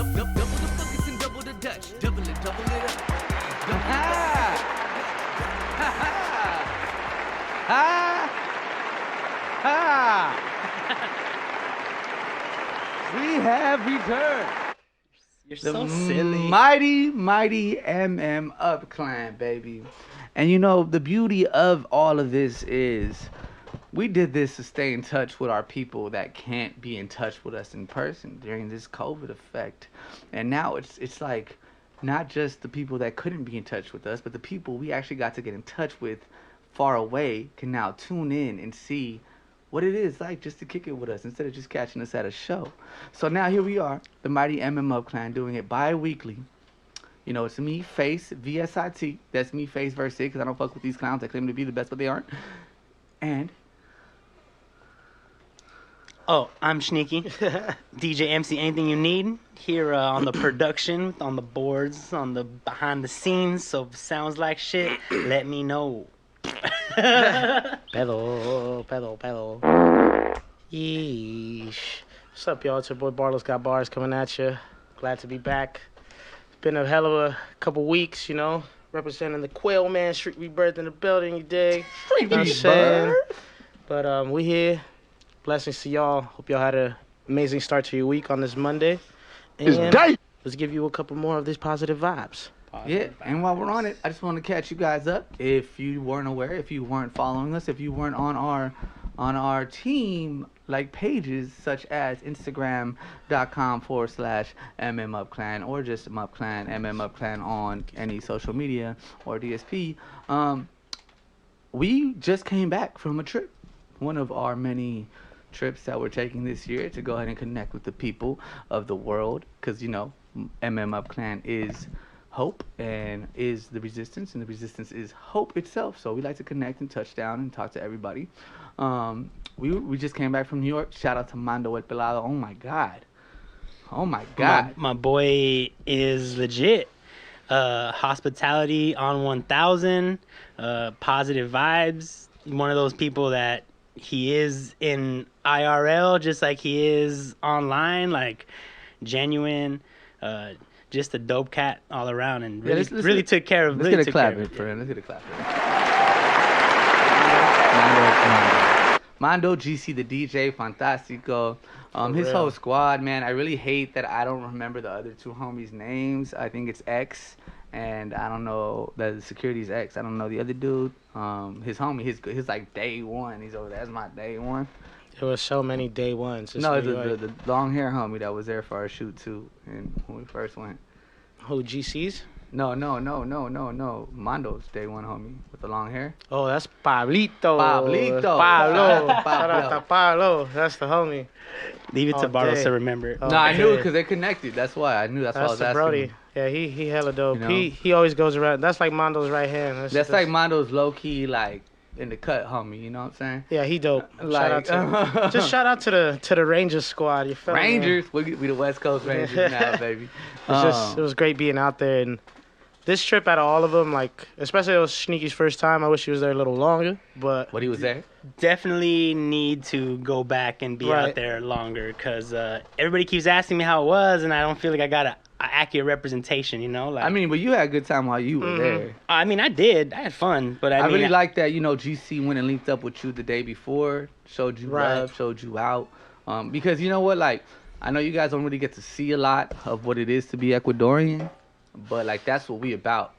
Double the buckets and double the Dutch. Double it up. We have returned. You're The so silly. mighty MMUpClan, baby. And you know, the beauty of all of this is we did this to stay in touch with our people that can't be in touch with us in person during this COVID effect. And now it's like not just the people that couldn't be in touch with us, but the people we actually got to get in touch with far away can now tune in and see what it is like just to kick it with us instead of just catching us at a show. So now here we are, the mighty MMUpClan, doing it bi-weekly. You know, it's me, Face, VSIT. That's me, Face, verse 6, because I don't fuck with these clowns that claim to be the best, but they aren't. And Oh, I'm Shneaky. DJ MC, anything you need here on the production, on the boards, on the behind the scenes. So if it sounds like shit, let me know. Pedal. Yeesh. What's up, y'all? It's your boy BarlosGotBars coming at you. Glad to be back. It's been a hell of a couple weeks, you know, representing the Quail Man Street Rebirth in the building, you dig? Street Know what I'm saying? Rebirth. But we here. Blessings to y'all. Hope y'all had an amazing start to your week on this Monday. And let's give you a couple more of these positive vibes. Yeah, and while we're on it, I just want to catch you guys up. If you weren't aware, if you weren't following us, if you weren't on our team like pages such as Instagram.com/MMUpClan or just MUpClan, MMUpClan on any social media or DSP, we just came back from a trip. One of our many trips that we're taking this year to go ahead and connect with the people of the world, because you know MMUpClan is hope and is the resistance, and the resistance is hope itself. So we like to connect and touch down and talk to everybody. We just came back from New York. Shout out to Mando El Pelado. Oh my god. My boy is legit. Hospitality on 1000. Positive vibes. One of those people that he is in IRL just like he is online, like genuine, just a dope cat all around, and really, really took care of. Let's really get a took care clap of for it. him. Let's get a clap for him. Mando GC, the DJ, Fantastico. His real. whole squad, man. I really hate that I don't remember the other two homies' names. I think it's X, and I don't know the security's X. I don't know the other dude. His homie, his like day one. He's over there. That's my day one. There were so many day ones. No, the long hair homie that was there for our shoot too, and when we first went. Who, GCs? No. Mondo's day one homie with the long hair. Oh, that's Pablito. Pablo. Shout out to Pablo. That's the homie. Leave it to Oh, Barlos dang. to remember. Oh, No, I knew okay. because they connected. That's why I knew. That's why I That's was the asking. Brody. him. Yeah, he hella dope. You know? He always goes around. That's like Mondo's right hand. That's like Mondo's low key, like in the cut, homie. You know what I'm saying? Yeah, he dope. Like, Just shout out to the Rangers squad. You feel me? Rangers. We the West Coast Rangers now, baby. It was great being out there, and this trip out of all of them, like especially it was Shneaky's first time. I wish he was there a little longer, but What he was there? Definitely need to go back and be Right. out there longer, because everybody keeps asking me how it was, and I don't feel like I got a accurate representation, you know? Like, I mean, but you had a good time while you were there. I mean, I did. I had fun, but I mean, really like that. You know, GC went and linked up with you the day before, showed you Right. love, showed you out. Because you know what, like, I know you guys don't really get to see a lot of what it is to be Ecuadorian, but like that's what we about.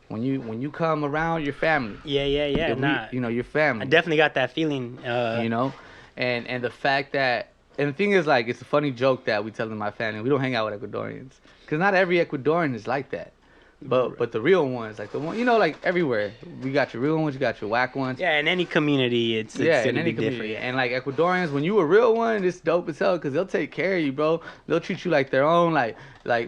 When you come around your family, Yeah. Nah, you know your family. I definitely got that feeling. You know, and the fact that, and the thing is, like, it's a funny joke that we tell in my family, we don't hang out with Ecuadorians, because not every Ecuadorian is like that. But the real ones, like the one, you know, like everywhere, we got your real ones, you got your whack ones. Yeah, in any community, it's in gonna any be community. different. And like Ecuadorians, when you a real one, it's dope as hell because they'll take care of you, bro. They'll treat you like their own. Like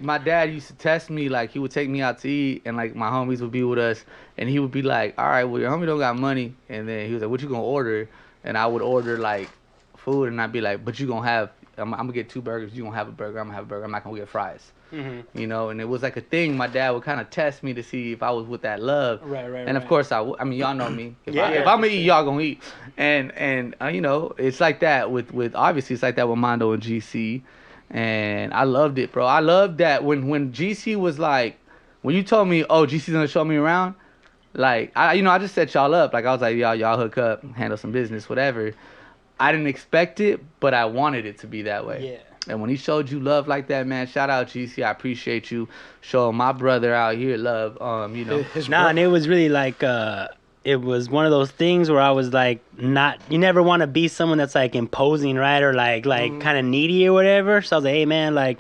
my dad used to test me. Like he would take me out to eat, and like my homies would be with us, and he would be like, "All right, well your homie don't got money," and then he was like, "What you gonna order?" And I would order like food, and I'd be like, "But you gonna have? I'm gonna get 2 burgers. You gonna have a burger? I'm gonna have a burger. I'm not gonna get fries." You know, and it was like a thing. My dad would kind of test me to see if I was with that love. Right. And of course I mean, y'all know me. If Yeah, if for I'm gonna eat, y'all gonna eat. And you know, it's like that with obviously it's like that with Mondo and GC. And I loved it, bro. I loved that when GC was like, when you told me, oh, GC's gonna show me around, like, I just set y'all up. Like, I was like, y'all hook up, handle some business, whatever. I didn't expect it, but I wanted it to be that way. Yeah. And when he showed you love like that, man, shout out GC. I appreciate you showing my brother out here love. You know. And it was really like it was one of those things where I was like, you never want to be someone that's like imposing, right? Or like kind of needy or whatever. So I was like, hey man, like,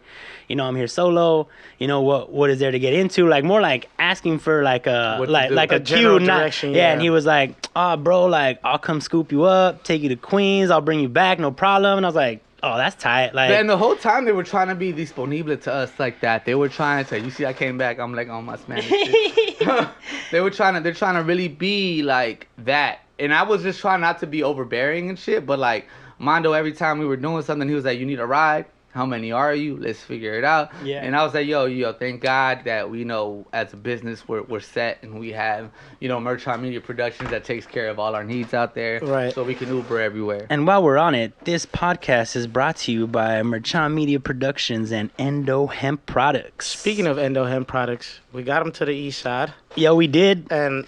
you know, I'm here solo. You know, what is there to get into? Like more like asking for like a cue, direction. Yeah. And he was like, oh bro, like I'll come scoop you up, take you to Queens, I'll bring you back, no problem. And I was like, oh, that's tight. Like, and the whole time they were trying to be disponible to us like that. They were trying to. You see, I came back. I'm like on my Spanish shit. They're trying to really be like that. And I was just trying not to be overbearing and shit. But like Mondo, every time we were doing something, he was like, "You need a ride? How many are you? Let's figure it out." Yeah. And I was like, yo, thank God that we know as a business we're set and we have, you know, Merchant Media Productions that takes care of all our needs out there. Right. So we can Uber everywhere. and while we're on it, this podcast is brought to you by Merchant Media Productions and Endo Hemp Products. Speaking of Endo Hemp products, we got them to the east side. Yo, we did. And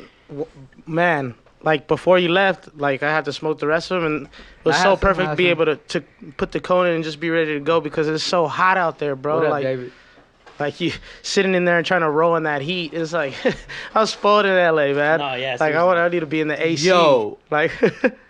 man, like before you left, like I had to smoke the rest of them, and it was I so had some, perfect to be able to put the cone in and just be ready to go because it's so hot out there, bro. What up, like, David? like you sitting in there and trying to roll in that heat. It's like I was spoiled in LA, man. No, yeah, like I need to be in the AC. Yo. like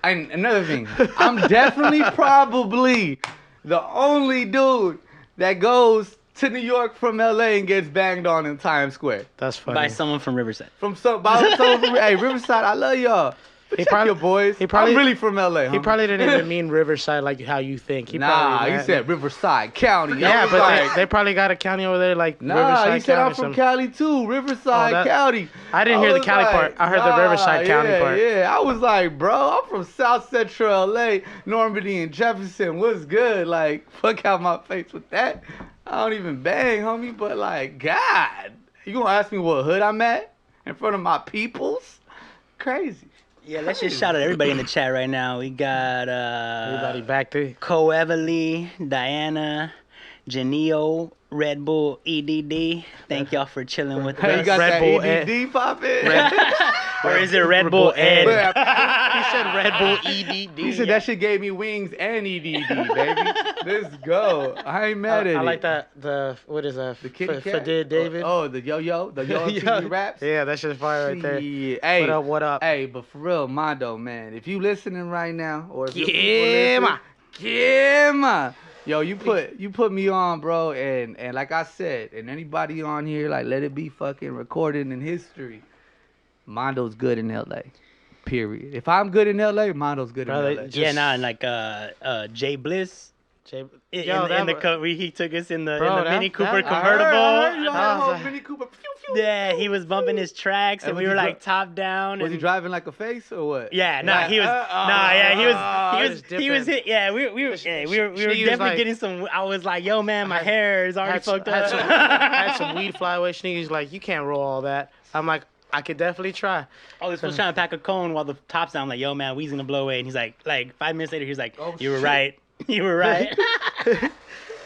And another thing, I'm definitely probably the only dude that goes to New York from LA and gets banged on in Times Square. that's funny. By someone from Riverside. Hey, Riverside, I love y'all. He Check probably- your boys. he probably- I'm really from LA. He homie. probably didn't even mean Riverside like how you think. He Nah, probably he said Riverside County. I yeah, was but like, they probably got a county over there like nah, Riverside he said County I'm or from something. Cali too, Riverside Oh, that- County. I didn't hear the was Cali part. I heard the Riverside County yeah, part. Yeah, I was like, bro, I'm from South Central LA, Normandy and Jefferson. What's good? Like, fuck out my face with that. I don't even bang, homie, but like, God, you gonna ask me what hood I'm at in front of my peoples? Crazy. Yeah, let's just shout out everybody in the chat right now. We got Everybody back there. Coeverly, Diana, Janio, Red Bull, EDD. Thank y'all for chilling with Hey, you us. got Red that Bull EDD poppin'? Or is it Red Bull Ed? He said Red Bull EDD. He said that shit gave me wings and EDD, baby. Let's go. I ain't mad at it. I like that. What is that? The kitty cat. Fadid David. Oh, the yo-yo TV raps. Yeah, that's just fire right there. Shit. Hey, What up? What up? Hey, but for real, Mondo, man, if you listening right now, or if Yeah, ma. Yo, you put me on, bro, and like I said, and anybody on here, like, let it be fucking recorded in history. Mondo's good in LA. Period. If I'm good in LA, Mondo's good Brother, in LA. Yeah, nah, and like Jay Bliss. Jay, In that the wa- he took us in the Bro, in the Mini that- Cooper that- convertible. I heard you I on was the like- whole Mini Cooper. Pew, pew. Yeah, he was bumping his tracks, And and was we he were dri- like top down. Was he and, driving like a face or what? Yeah, nah, he was. He was hit. Yeah, we were definitely like- getting some. I was like, yo, man, my hair is already fucked up. had some weed fly away. Sneaky's like, you can't roll all that. I'm like, I could definitely try. Oh, this was trying to pack a cone while the top's down. I'm like, yo, man, weed's gonna blow away. And he's like 5 minutes later, he's like, Oh, you were shit. right. You were right.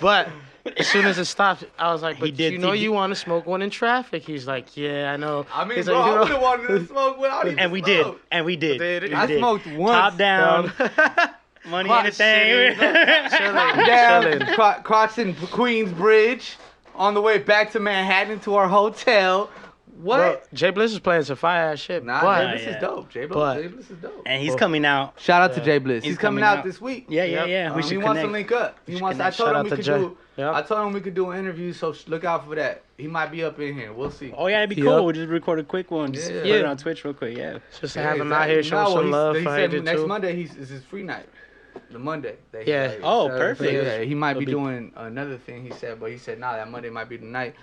But as soon as it stopped, I was like, He but did- you know he did- you want to smoke one in traffic. He's like, yeah, I know. I mean, He's bro, like, I you would know- have wanted to smoke without even And we did. smoke. And we did. Did it? We I did. smoked once. Top down. Money Clock anything. Down crossing Queensbridge on the way back to Manhattan to our hotel. What? Bro, Jay Bliss is playing some fire ass shit. Nah, but Jay Bliss yeah. is dope. Jay But- Bliss is dope. And he's coming out. Shout out to Jay Bliss. He's He's coming coming out out. this week. Yeah. Yep. We He should wants to connect. link up. He wants. I connect. told Shout him out we to could Jay. do. Yep. I told him we could do an interview. So look out for that. He might be up in here. We'll see. Oh yeah, it'd be Yep. cool. We'll just record a quick one. Just Yeah. put it on Twitch real quick. Yeah. just to have him out here showing some love. He for said Endo next too. Monday is his free night. The Monday. That he Yeah. like, Oh, so- perfect. Yeah, he might be It'll be- doing another thing. He said, but he said, nah, that Monday might be the night.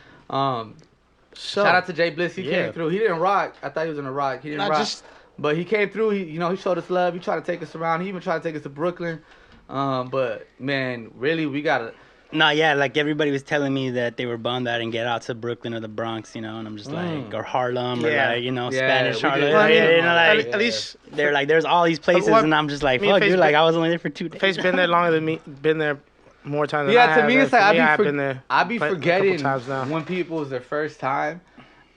So, Shout out to Jay Bliss. He Yeah. came through. He didn't rock. I thought he was gonna rock. He didn't I rock. just- But he came through. He showed us love. He tried to take us around. He even tried to take us to Brooklyn. But man, really, we gotta. Nah, yeah, like everybody was telling me that they were bummed I didn't get out to Brooklyn or the Bronx, and I'm just like, or Harlem, Yeah. or Yeah, Spanish we Harlem. did. Well, I mean, Like, at least they're like, there's all these places, What- and I'm just like, me and fuck, dude, Facebook- like I was only there for 2 days. Face been there longer than me. Been there more time than I Yeah, have. to me, it's and like for me, I I've be been there. I be a couple forgetting times now. when people's their first time.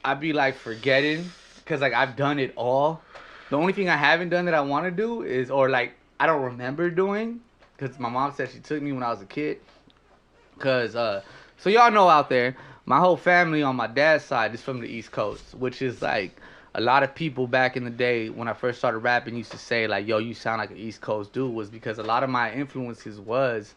I be like forgetting because like I've done it all. The only thing I haven't done that I want to do is, or like I don't remember doing, because my mom said she took me when I was a kid. Cause so y'all know out there, my whole family on my dad's side is from the East Coast, which is like a lot of people back in the day when I first started rapping used to say like, yo, you sound like an East Coast dude, was because a lot of my influences was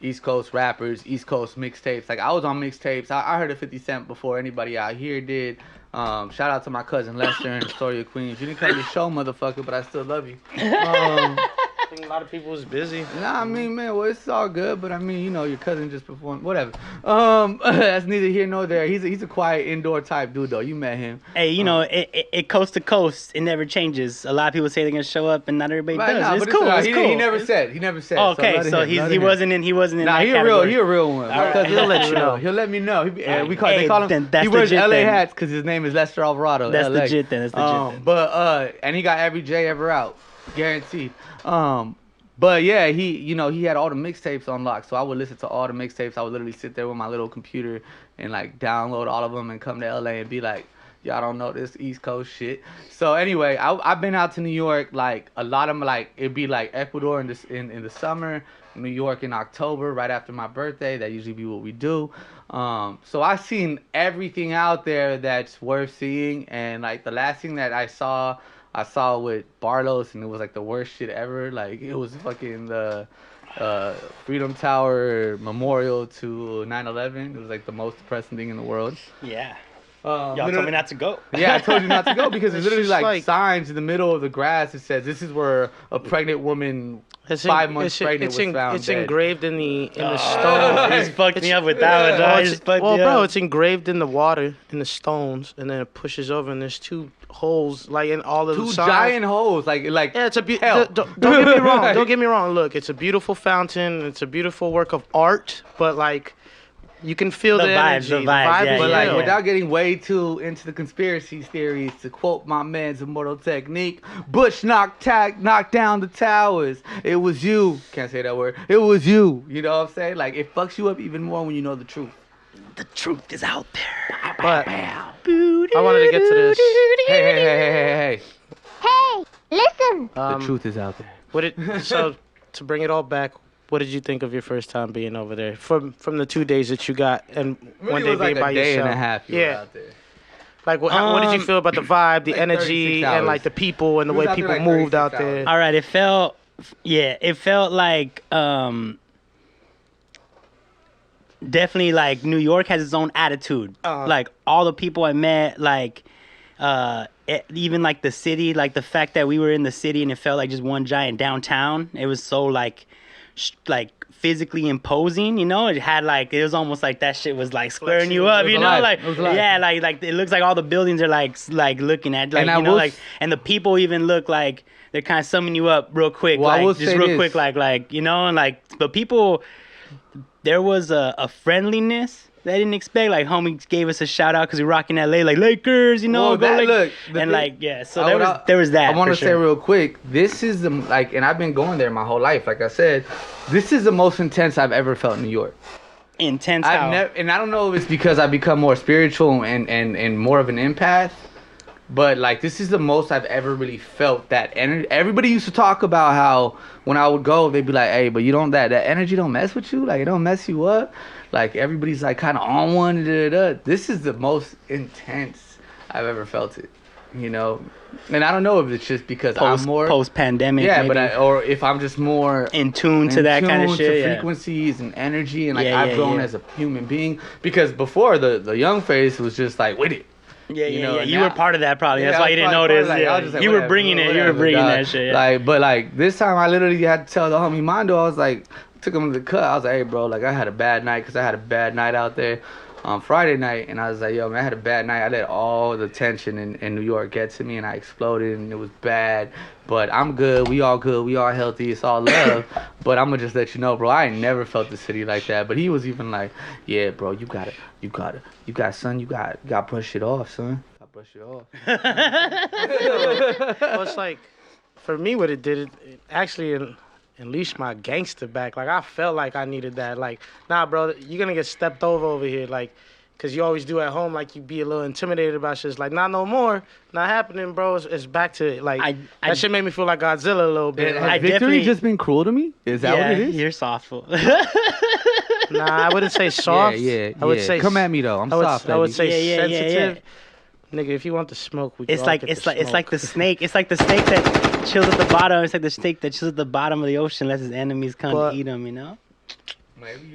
East Coast rappers, East Coast mixtapes. Like I was on mixtapes. I heard of 50 Cent before anybody out here did. Shout out to my cousin Lester in Astoria, Queens. You didn't come to the show, motherfucker, but I still love you. I think a lot of people was busy. Nah, I mean, man, well, it's all good, but I mean, you know, your cousin just performed, whatever. That's neither here nor there. He's a quiet indoor type dude, though. You met him. Hey, you know, it coast to coast, it never changes. A lot of people say they're gonna show up, and not everybody Right, does. nah, it's but cool. all right. It's He, cool. he never said. He never said. Okay, let so him, let he him. wasn't in. He wasn't in Nah, that he category. he a real one. All right. Because He'll let you know. He'll let me know. They Hey, call him. then that's He wears legit LA then. hats because his name is Lester Alvarado. That's LA. legit then. That's legit then. But and he got every J ever out, guaranteed. But yeah, he had all the mixtapes on lock, so I would listen to all the mixtapes. I would literally sit there with my little computer and like download all of them and come to LA and be like, y'all don't know this East Coast shit. So anyway, I've been out to New York, like a lot of them, like it'd be like Ecuador in the summer, New York in October, right after my birthday. That usually be what we do. So I've seen everything out there that's worth seeing, and like the last thing that I saw with Barlos, and it was like the worst shit ever. Like it was fucking the Freedom Tower memorial to 9/11. It was like the most depressing thing in the world. Yeah. Y'all told me not to go. Yeah, I told you not to go because it's literally just like signs in the middle of the grass. It says this is where a pregnant woman, 5 months pregnant, was found It's dead. engraved in the You stone. just fucked me up with that one, dog. You just fucked me bro, up. it's engraved in the water, in the stones, and then it pushes over, and there's two holes, like in all of the Two signs. giant holes, like Yeah, it's a hell. don't get me wrong. Don't get me wrong. Look, it's a beautiful fountain. It's a beautiful work of art, but like, you can feel The the, vibes, energy. the vibes, vibe yeah, is But like real. without getting way too into the conspiracy theories, to quote my man's immortal technique, Bush knocked down the towers. It was you. Can't say that word. It was you. You know what I'm saying? Like it fucks you up even more when you know the truth. The truth is out there. But I wanted to get to this. Hey. Hey, listen. The truth is out there. So to bring it all back, what did you think of your first time being over there? From the 2 days that you got and one day It was like being by a day yourself. and a half. You were out there. Like what did you feel about the vibe, the like energy, 36 and like hours. the people and the We was way out there people like moved 36 out hours. there? All right, it felt like definitely like New York has its own attitude. Like all the people I met, like even like the city, like the fact that we were in the city and it felt like just one giant downtown. It was so like physically imposing, you know. It was almost like that shit was like squaring you up, was you know, alive. like It was alive. yeah, like it looks like all the buildings are like looking at, like And I you know, will like, and the people even look like they're kind of summing you up real quick, Well, I will like just say real this. quick, like you know, and like but people, there was a friendliness that I didn't expect. Like homie gave us a shout out because we rocking LA, like Lakers, you know, Well, go that- like, look, the and thing- like yeah, so there was that. I want for to say sure. real quick, this is the like, and I've been going there my whole life. Like I said, this is the most intense I've ever felt in New York. Intense. I've how? never, and I don't know if it's because I've become more spiritual and more of an empath, but like this is the most I've ever really felt that energy. Everybody used to talk about how when I would go, they'd be like, "Hey, but you don't that energy don't mess with you, like it don't mess you up." Like everybody's like kind of on one. This is the most intense I've ever felt it, you know. And I don't know if it's just because I'm more post pandemic. yeah, maybe. but or if I'm just more in tune to that kind of tune shit. to Yeah. frequencies and energy, and like Yeah, I've yeah, grown yeah. as a human being. Because before the young face was just like with it. Yeah, You know, yeah. and You now- were part of that probably. That's Yeah, why I you was didn't probably notice. part of, like, I Yeah. was just like, You were whatever, bringing it. You were whatever, bringing dog. that shit. Yeah. Like, but like this time, I literally had to tell the homie Mondo. I was like, took him to the cut. I was like, hey, bro, like I had a bad night because I had a bad night out there on Friday night, and I was like, yo, man, I had a bad night. I let all the tension in New York get to me, and I exploded, and it was bad. But I'm good. We all good. We all healthy. It's all love. But I'm gonna just let you know, bro. I ain't never felt the city like that. But he was even like, yeah, bro, you got son. You got to brush it off, son. Brush it off. Well, it's like, for me, what it did, it actually unleash my gangster back. Like, I felt like I needed that. Like, nah, bro, you're gonna get stepped over here. Like, cause you always do at home. Like, you be a little intimidated about shit. It's like, not no more. Not happening, bro. It's back to, like, that shit made me feel like Godzilla a little bit. Has Like, Victory definitely- just been cruel to me? Is that what it is? You're softful. nah, I wouldn't say soft. Yeah. I would say Come at me though. I'm soft. I would baby. say Yeah. sensitive. Nigga, if you want the smoke, we can It's all like get it's the like it's like the smoke. snake. It's like the snake that chills at the bottom. It's like the snake that chills at the bottom of the ocean, lets his enemies come But- to eat him. You know.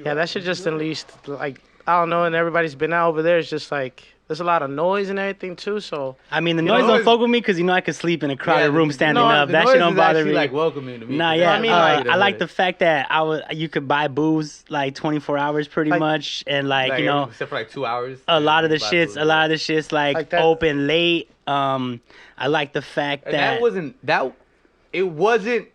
Yeah, that shit just unleashed, like, I don't know, and everybody's been out over there. It's just like, there's a lot of noise and everything too, so. I mean, the You noise know, don't it's- fuck with me because I could sleep in a crowded room standing up. The That noise shit don't is bother actually, me. like welcoming to me. Nah, 'cause yeah. I mean, I like the fact that you could buy booze like 24 hours pretty Like- much, and like you know, except for like 2 hours. a lot of the Buy shits, booze. a lot of the shits like that. open late. I like the fact And that it wasn't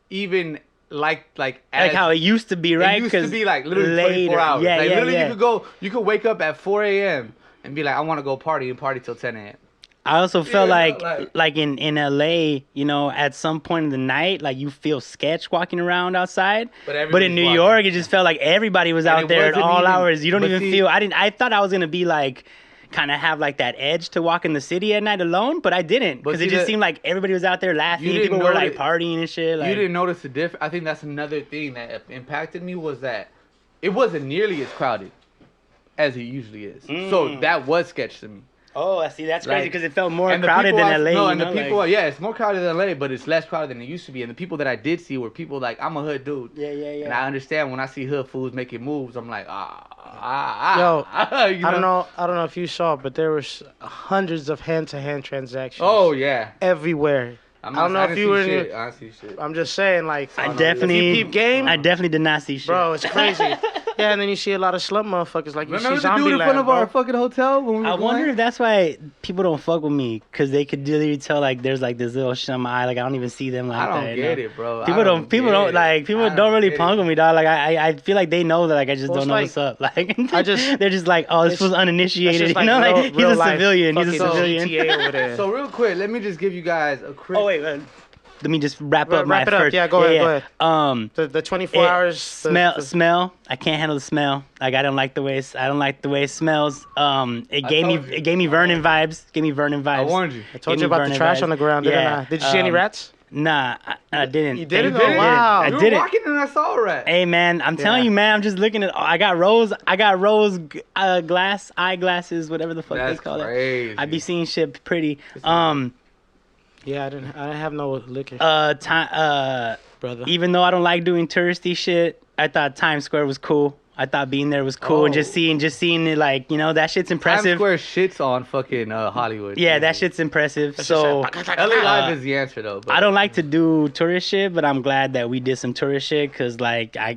even like like as, how it used to be, right? It used to 'Cause be like literally 24 later. hours. Yeah, like yeah, literally yeah. you could wake up at 4 a.m. and be like, I want to go party till 10 a.m. I also felt Yeah, like in LA, you know, at some point in the night, like you feel sketch walking around outside. But But everybody's in New walking. York, it just felt like everybody was And out it there at wasn't all even- hours. You don't but even see- feel. I thought I was gonna be like, kind of have like that edge to walk in the city at night alone, but I didn't But because it see, just the- seemed like everybody was out there laughing. didn't People were know like that- partying and shit. Like, You didn't notice the difference. I think that's another thing that impacted me was that it wasn't nearly as crowded as it usually is. So that was sketch to me. Oh, I see. That's crazy Like- because it felt more And the crowded people than LA. No, you and know, the people, like- yeah, it's more crowded than LA, but it's less crowded than it used to be. And the people that I did see were people like, I'm a hood dude. Yeah. And I understand when I see hood fools making moves, I'm like, Yo, you I don't know if you saw, but there was hundreds of hand-to-hand transactions. Oh yeah. everywhere. I don't know if you were in shit. it. I didn't see shit. I'm just saying, like, I if definitely, you peep game, I definitely did not see shit. bro, it's crazy. Yeah, and then you see a lot of slut motherfuckers, like you Remember see the dude in front Zombieland, of bro. our fucking hotel when we were I wonder going? if that's why people don't fuck with me, because they could literally tell like there's like this little shit on my eye, like I don't even see them like I don't that. you get know? it, bro. People don't really get punk it. with me, dog. Like I feel like they know that like I just Well, don't it's know like- what's up. Like just- they're just like, oh, this it's- was That's uninitiated, just you like know? real, Like he's real a life civilian. He's a fucking civilian. GTA over there. So real quick, let me just give you guys a quick. Oh wait, let me just wrap up Wrap my it up. first. Yeah, go ahead. The 24 hours. smell. I can't handle the smell. Like I don't like the way it smells. It gave told you. me Vernon vibes. I warned you. I told you about the trash on the ground, didn't I? Did you see any rats? Nah, I didn't. You didn't? I Oh, wow. I You were didn't. walking and I saw a rat. Hey man, I'm telling Yeah. you, man. I'm just looking at. I got rose eyeglasses, whatever the fuck That's they call crazy. it. I be seeing shit pretty. Yeah, I didn't have no liquor, brother. Even though I don't like doing touristy shit, I thought Times Square was cool. I thought being there was cool, and just seeing it, like, you know, that shit's Times impressive. Square shits on fucking Hollywood. Yeah, that shit's impressive. That's So just LA Live is the answer though. But I don't like to do tourist shit, but I'm glad that we did some tourist shit because, like, I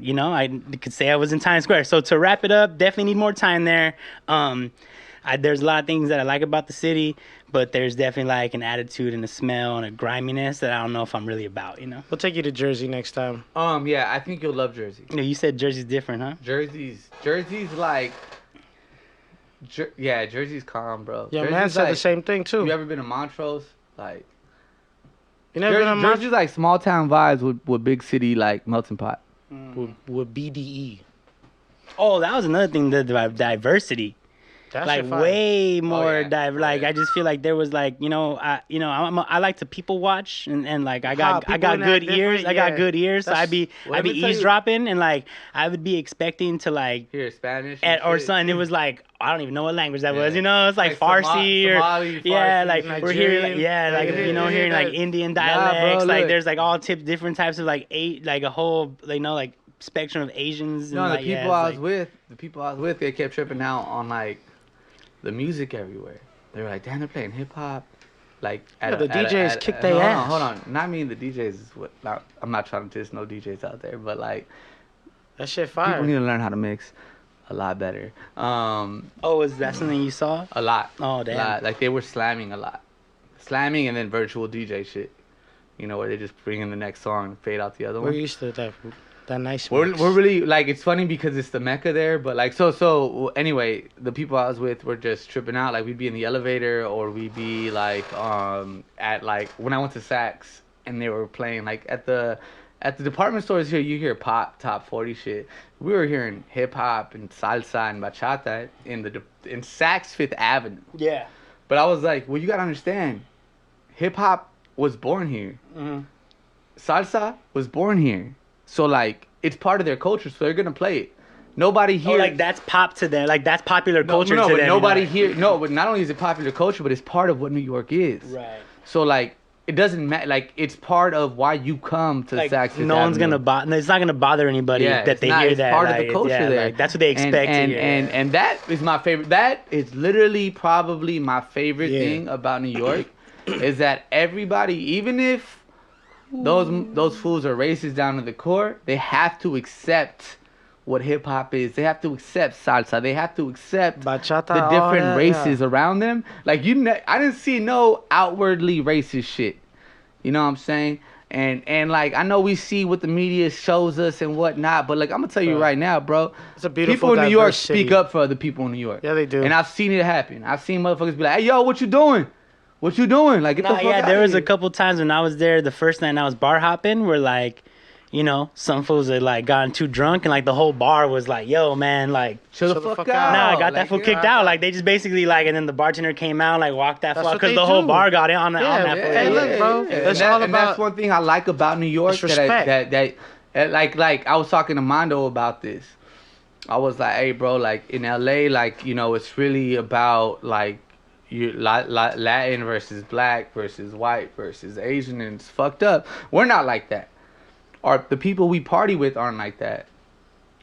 could say I was in Times Square. So to wrap it up, definitely need more time there. There's a lot of things that I like about the city, but there's definitely like an attitude and a smell and a griminess that I don't know if I'm really about. You know? We'll take you to Jersey next time. Yeah, I think you'll love Jersey. You know, you said Jersey's different, huh? Jersey's like. Jersey's calm, bro. Yeah, Jersey's man said like, the same thing too. You ever been to Montrose? Like You never been on Mount Jersey's like small town vibes with big city like melting pot. with BDE. Oh, that was another thing. The diversity. That's Like way more yeah. Like I just feel like there was like I like to people watch and like I got people in that good ears. different- I got yeah. good ears, so That's- I'd be let me tell you- eavesdropping and like I would be expecting to like Here, Spanish. or shit. something. It was like I don't even know what language that Yeah. was. You know, it's like Like Farsi or Somali, yeah, Farsi, like we're hearing like, Nigerian. like Yeah, you know yeah, hearing like yeah. Indian Nah, bro, dialects. Like look. there's like all different types of like like a whole like spectrum of Asians. No, and, the like, people yeah, I it's was with, they kept tripping out on like the music everywhere. They were like, damn, they're playing hip hop. Like, the DJs kick their ass. Hold on. Not mean the DJs is what. I'm not trying to diss no DJs out there, but like, That shit people fire. need to learn how to mix a lot better. Oh, is that something you saw? A lot. Oh, damn. A lot. Like they were slamming a lot, slamming and then virtual DJ shit. You know, where they just bring in the next song and fade out the other We're one. used to that nice We're mix. really like, it's funny because it's the mecca there, but like so anyway, the people I was with were just tripping out. Like we'd be in the elevator or we'd be like at like when I went to Saks and they were playing like at the At the department stores here, you hear pop, top 40 shit. We were hearing hip hop and salsa and bachata in Saks Fifth Avenue. Yeah. But I was like, well, you gotta understand, hip hop was born here. Mhm. Salsa was born here. So like, it's part of their culture, so they're gonna play it. Nobody here. Oh, like that's pop to them. Like that's popular culture no, to but them. nobody you know? here. No, but not only is it popular culture, but it's part of what New York is. Right. So like, it doesn't matter. Like, it's part of why you come to Like Saks Fifth no one's Avenue. gonna bother. It's not gonna bother anybody that it's they not- hear it's that. part like, of the culture yeah, there. like, that's what they expect and, to hear. and that is my favorite. That is literally probably my favorite Yeah. thing about New York, is that everybody, even if those fools are racist down to the core, they have to accept what hip hop is. They have to accept salsa. They have to accept Bachata, the all different that, races yeah. around them. Like I didn't see no outwardly racist shit. You know what I'm saying? And like, I know we see what the media shows us and whatnot, but like, I'm gonna tell you right now, bro. It's a beautiful, People in New York diverse speak city. up for other people in New York. Yeah, they do. And I've seen it happen. I've seen motherfuckers be like, "Hey, yo, what you doing? What you doing? Like, get the Nah, fuck yeah, out there was here." a couple times when I was there the first night and I was bar hopping where like, you know, some fools had like gotten too drunk and like the whole bar was like, yo man, like Chill the fuck out. nah, I got that Like, fool you know, kicked out. Like they just basically like, and then the bartender came out, like walked that That's fool what because they the whole do. bar got in on that Yeah, fool. hey, look, bro, that's all and that's about- one thing I like about New York. It's respect. That like I was talking to Mondo about this. I was like, hey, bro, like in LA, like, you know, it's really about like Latin versus black versus white versus Asian, and it's fucked up. We're not like that. Or the people we party with aren't like that.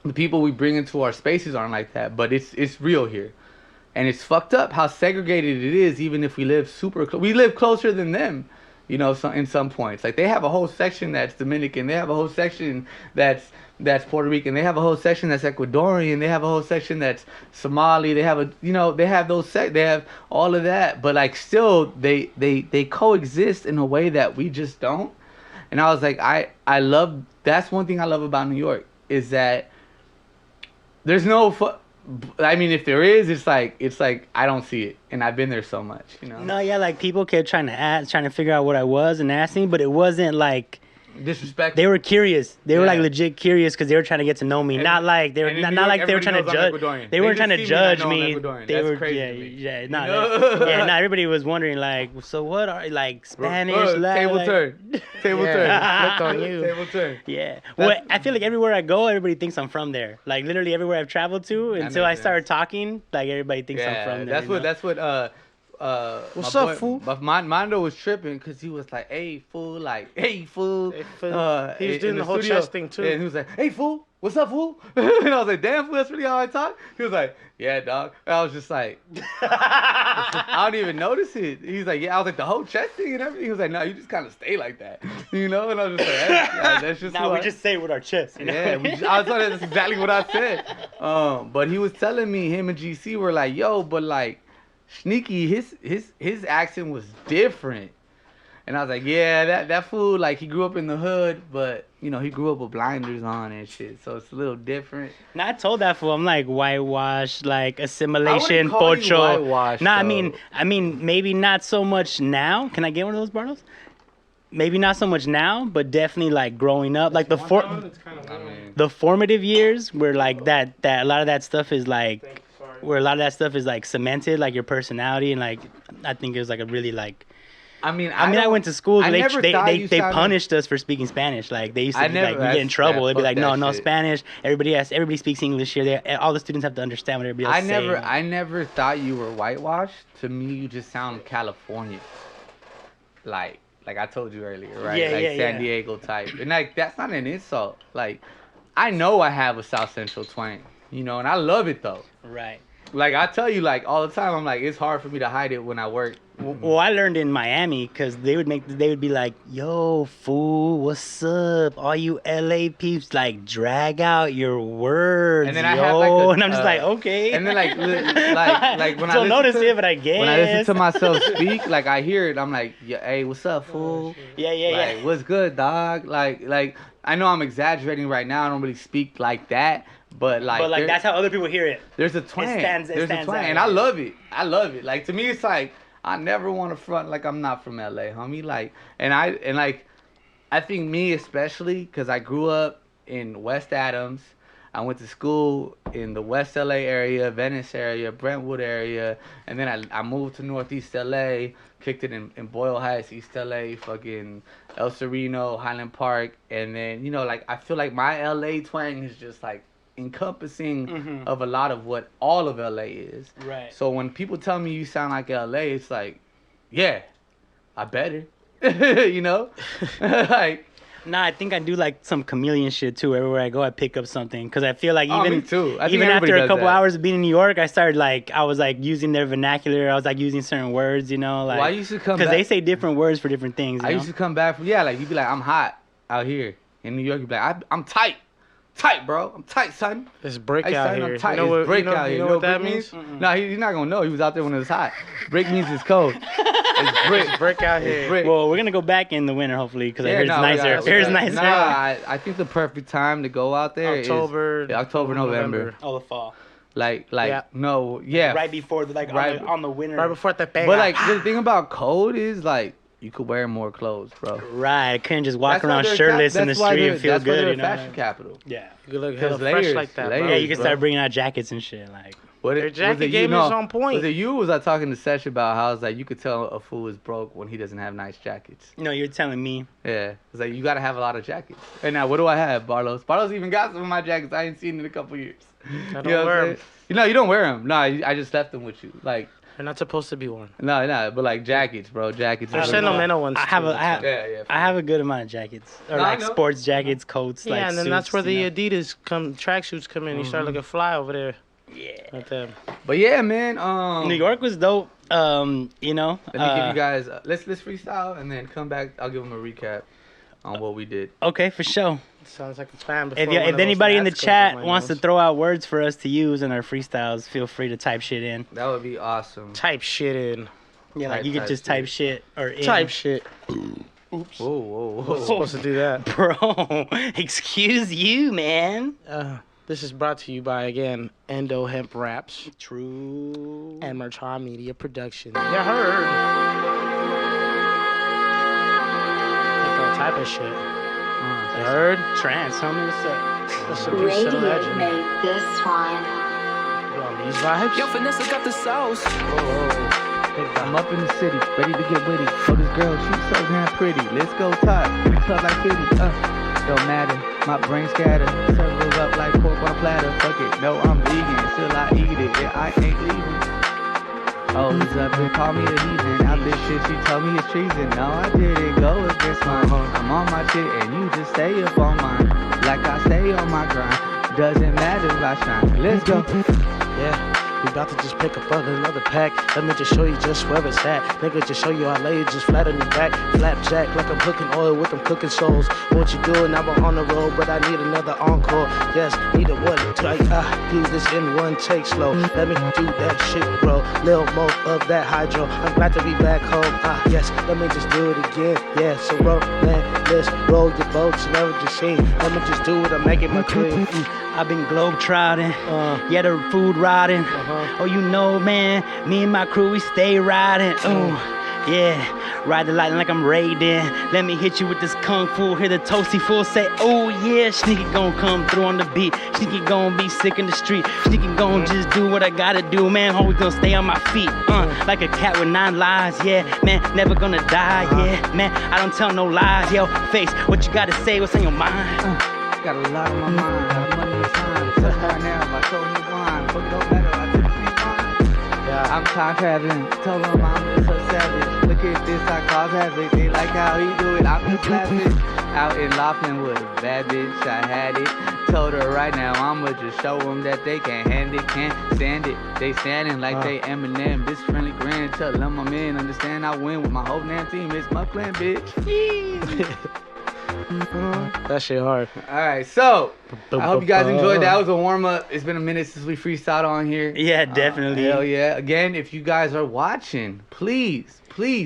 The people we bring into our spaces aren't like that. But it's real here, and it's fucked up how segregated it is. Even if we live we live closer than them. You know, in some points, like they have a whole section that's Dominican. They have a whole section that's Puerto Rican. They have a whole section that's Ecuadorian. They have a whole section that's Somali. They have they have they have all of that. But like still, they coexist in a way that we just don't. And I was like, I love, that's one thing I love about New York, is that there's no I mean, if there is, it's like I don't see it, and I've been there so much, you know. No, yeah, like people kept trying to figure out what I was and asking, but it wasn't like Disrespectful. they were curious. They were like Yeah. legit curious because they were trying to get to know me. And- not like they were and in not, New not York, like they were trying to everybody knows judge. I'm Ecuadorian. They They weren't just trying to see me and I judge know I'm me. Ecuadorian. They That's were crazy to me. yeah, You no, know? yeah, no. Everybody was wondering like, so what are like Spanish? Table like, turn. Table Yeah, turn. flipped on you. Table turn. Yeah. Well, I feel like everywhere I go, everybody thinks I'm from there. Like literally everywhere I've traveled to, until I makes started talking, like everybody thinks I'm from there. you know? That's what What's my up, boy, fool? But Mondo was tripping because he was like, "Hey fool," like, "Hey fool." Hey, fool. He was in doing the whole chest thing, too. And he was like, "Hey fool, what's up, fool?" And I was like, "Damn fool, that's really how I talk." He was like, "Yeah, dog." And I was just like, I don't even notice it. He's like, "Yeah." I was like, the whole chest thing and everything. He was like, "No, you just kind of stay like that," you know. And I was just like, "That's just Now who we I-" just say it with our chest. You know? Yeah, I was that's exactly what I said. But he was telling me, him and GC were like, "Yo, but like Shneaky, his accent was different." And I was like, "Yeah, that fool, like, he grew up in the hood, but you know, he grew up with blinders on and shit, so it's a little different." Now I told that fool, I'm like whitewash, like assimilation, call you pocho. whitewash, Nah, though. I mean, maybe not so much now. Can I get one of those Barlos? Maybe not so much now, but definitely like growing up, like the formative years, where like that a lot of that stuff is like, where a lot of that stuff is like cemented, like your personality, and like I think it was like a really like. I mean, I went to schools I where never thought they you sounded- punished us for speaking Spanish. Like they used to I be never- like we get in that's- trouble. yeah, They'd be fuck like, that no shit. Spanish. Everybody speaks English here. All the students have to understand what everybody else is saying. I never thought you were whitewashed. To me, you just sound California. Like I told you earlier, right? Yeah, like yeah, San yeah. Diego type. And like that's not an insult. Like I know I have a South Central twang, you know, and I love it though. Right. Like I tell you, like all the time, I'm like, it's hard for me to hide it when I work. Well, I learned in Miami because they would be like, "Yo, fool, what's up? All you LA peeps, like drag out your words, And then yo." I have, like, a, and I'm just like, okay. And then like when I don't listen notice to, it, but I guess when I listen to myself speak, like I hear it, I'm like, yeah, hey, what's up, fool? yeah, Like, what's good, dog? Like I know I'm exaggerating right now. I don't really speak like that, but like, but that's how other people hear it. there's a twang. It There's a stands twang, out, and yeah. I love it. I love it. Like to me, it's like I never want to front like I'm not from LA, homie. Like, and like I think me especially, because I grew up in West Adams. I went to school in the West LA area, Venice area, Brentwood area, and then I moved to Northeast LA, kicked it in Boyle Heights, East LA, fucking El Sereno, Highland Park, and then, you know, like, I feel like my LA twang is just, like, encompassing of a lot of what all of LA is. Right. So when people tell me you sound like LA, it's like, yeah, I better. You know? Like, Nah, I think I do like some chameleon shit too. Everywhere I go, I pick up something because I feel like Oh, even me too. I think even everybody after a does couple that. hours of being in New York, I was like using their vernacular. I was like using certain words, you know, like Well, I used to come because they back- say different words for different things. You I know? used to come back from, like, you'd be like, I'm hot out here. In New York, you'd be like, I'm tight. Tight, bro. I'm tight, son. It's break Hey, out son, here. I'm tight. You know It's what, break you know, out here. you know what that break means? No, he's not going to know. He was out there when it was hot. Break means it's cold. It's break. Break out here. Break. Well, we're gonna go back in the winter hopefully because I heard it's no, nicer. Here's nicer. Nah, I think the perfect time to go out there October, is October, November. Oh, the fall. Like, Yeah. no, yeah. Right before, like Right. on the winter. Right before the bang. But, like, the thing about cold is, like, you could wear more clothes, bro. Right, I couldn't just walk That's why around they're shirtless in the that's why street they're- and feel that's why they're good, a you know. fashion capital. Yeah. you could look Because hella fresh layers, like that, layers. bro. Yeah, you can bro. start bringing out jackets and shit. Like, Their jacket game is on point. Was it you or was I talking to Sesh about how it's like you could tell a fool is broke when he doesn't have nice jackets? no, you're telling me. Yeah. It's like you gotta have a lot of jackets. And now what do I have, Barlos? Barlos even got some of my jackets I ain't seen in a couple years. I don't You know what wear I'm 'em. saying? You know, you don't wear them. No, I just left them with you. Like, They're not supposed to be worn. no, but like jackets, bro. Jackets. They're is- sentimental ones. I have too. a, I have, Yeah. I have a good amount of jackets, or No, I like know. sports jackets, coats, like Yeah, and then that's suits, where the you know? Adidas tracksuits come in. You start looking fly over there. Yeah. Right there. But yeah, man. New York was dope. You know. Let me give you guys. Let's freestyle and then come back. I'll give them a recap on what we did. Okay, for sure. Sounds like a plan. If anybody in the chat wants to throw out words for us to use in our freestyles, feel free to type shit in. That would be awesome. type shit in. Yeah, like Type- you could type just shit. type shit or in. Type shit. Oops. Whoa. Supposed to do that. Bro, excuse you, man. This is brought to you by, again, Endo Hemp Raps True. and Merchant Media Production. You heard. Like that type of shit. You heard? Trance, homie, what's up? That's a piece of the Radiant legend. made this one. You on these vibes? Yo, Vanessa got the sauce. I'm up in the city, ready to get witty. Oh, this girl, she's so damn pretty. Let's go top in the club like 50. Don't matter, my brain scatter. Circles up like pork on a platter. Fuck it, no, I'm vegan, still I eat it. Yeah, I ain't leaving. Oh, he's up and call me a heathen. Out this shit, she told me it's treason. No, I didn't go against mine. I'm on my shit and you just stay up on mine. Like I stay on my grind. Doesn't matter if I shine. Let's go. Yeah. We about to just pick up another pack. Let me just show you just where it's at. Nigga, just show you I lay it just flat on your back. Flapjack like I'm cooking oil with them cooking souls. What you doing? I'm on the road, but I need another encore. Yes, need a one. Do this in one take slow. Let me do that shit, bro. Lil more of that hydro. I'm glad to be back home. Yes, let me just do it again. Yeah, so roll, man, let's roll your boats. Never just seen. Let me just do it. I'm making my clean. I've been globe-trotting, yeah, the food riding. Oh, you know, man, me and my crew, we stay riding. Oh, yeah, ride the lightning like I'm raiding. Let me hit you with this kung fu. Hear the toasty fool say, oh, yeah, Shneaky gon' come through on the beat. Shneaky gon' be sick in the street. Shneaky gon' just do what I gotta do, man. Always gonna stay on my feet. Like a cat with 9 lives, yeah, man, never gonna die, yeah, man. I don't tell no lies, yo, face, what you gotta say, what's on your mind? Got a lot on my mind, got money and time. So right now, I told him wine. Fuck it don't matter, I typically wine. Yeah. I'm time traveling, told him I'm just a savage. Look at this, I cause havoc. They like how he do it, I'm just laughing. Out in Laughlin with a bad bitch, I had it. Told her right now, I'ma just show them that they can't hand it, can't stand it. They standing like they Eminem, this friendly grin. Tell them I'm in, understand I win with my whole damn team. It's my plan, bitch. That shit hard. Alright, so I hope you guys enjoyed. That was a warm up. It's been a minute since we freestyled on here. Yeah, definitely. Hell yeah. Again, if you guys are watching, please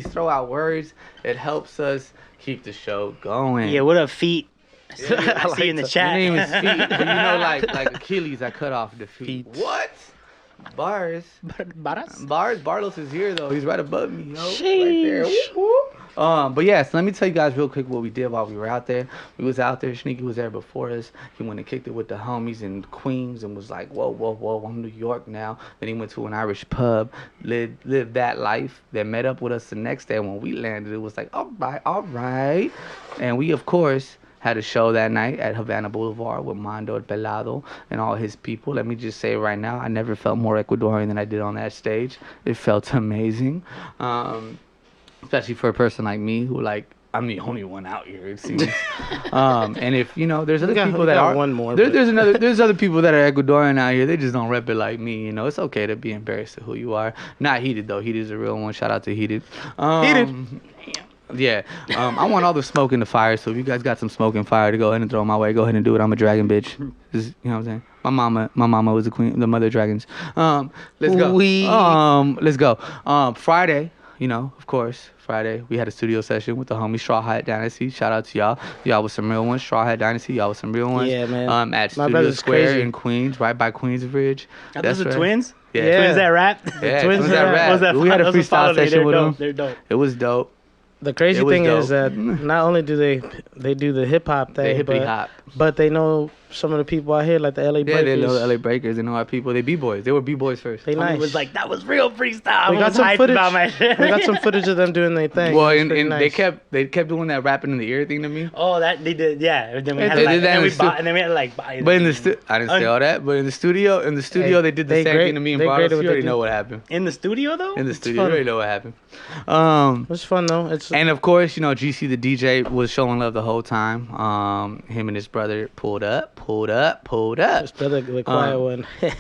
throw out words. It helps us keep the show going. Yeah, what up, feet? Yeah, I see you in the chat. Your name is feet, but you know, like Achilles, I cut off the feet. What? Bars. Baras? Barlos is here though. He's right above me, yo. Right Sheesh. there. Whoop, whoop. But yes, let me tell you guys real quick what we did while we were out there. We was out there. Shneaky was there before us. He went and kicked it with the homies in Queens and was like, whoa, I'm New York now. Then he went to an Irish pub, lived that life. Then met up with us the next day. When we landed, it was like, all right. And we, of course, had a show that night at Havana Boulevard with Mondo El Pelado and all his people. Let me just say right now, I never felt more Ecuadorian than I did on that stage. It felt amazing. Especially for a person like me who, like, I'm the only one out here, it seems. And if, there's other people that are... one more. There's other people that are Ecuadorian out here. They just don't rep it like me, It's okay to be embarrassed of who you are. Not Heated, though. Heated's a real one. Shout out to Heated. Yeah. I want all the smoke in the fire, so if you guys got some smoke and fire to go ahead and throw my way, go ahead and do it. I'm a dragon bitch. You know what I'm saying? My mama was the queen, the mother of dragons. Let's go. Let's go. Friday, of course, Friday, we had a studio session with the homie Straw Hat Dynasty. Shout out to y'all. Y'all was some real ones. Straw Hat Dynasty, y'all was some real ones. Yeah, man. At My Studio brother's Square crazy. in Queens, right by Queensbridge. Are those the twins? Yeah. Twins that rap? Yeah, Twins twins that that rap. rap. We had a Those are freestyle follow me. session with them. They're dope. It was dope. The crazy It was thing is dope. that not only do they do the hip hop thing, hippity hop. but they know some of the people out here, like the LA Yeah, Breakers. they know the LA Breakers. They know our people. They B-boys. They were B-boys first. They Homie nice. was like, that was real freestyle. We I got was some hyped footage. about my shit. We got some footage of them doing their thing. Well, It was and pretty nice. they kept doing that rapping in the ear thing to me. Oh, that they did, yeah. Then we They had did to, like, that in the and then we had to like buy. But in the I didn't say all that. But in the studio, Hey, they did the they same great- thing to me and they great Barlos. at what You they already do. know what happened. in the studio though. In the studio, you fun. already know what happened. It was fun though. It's And of course, GC the DJ was showing love the whole time. Him and his brother pulled up. It's the quiet one. His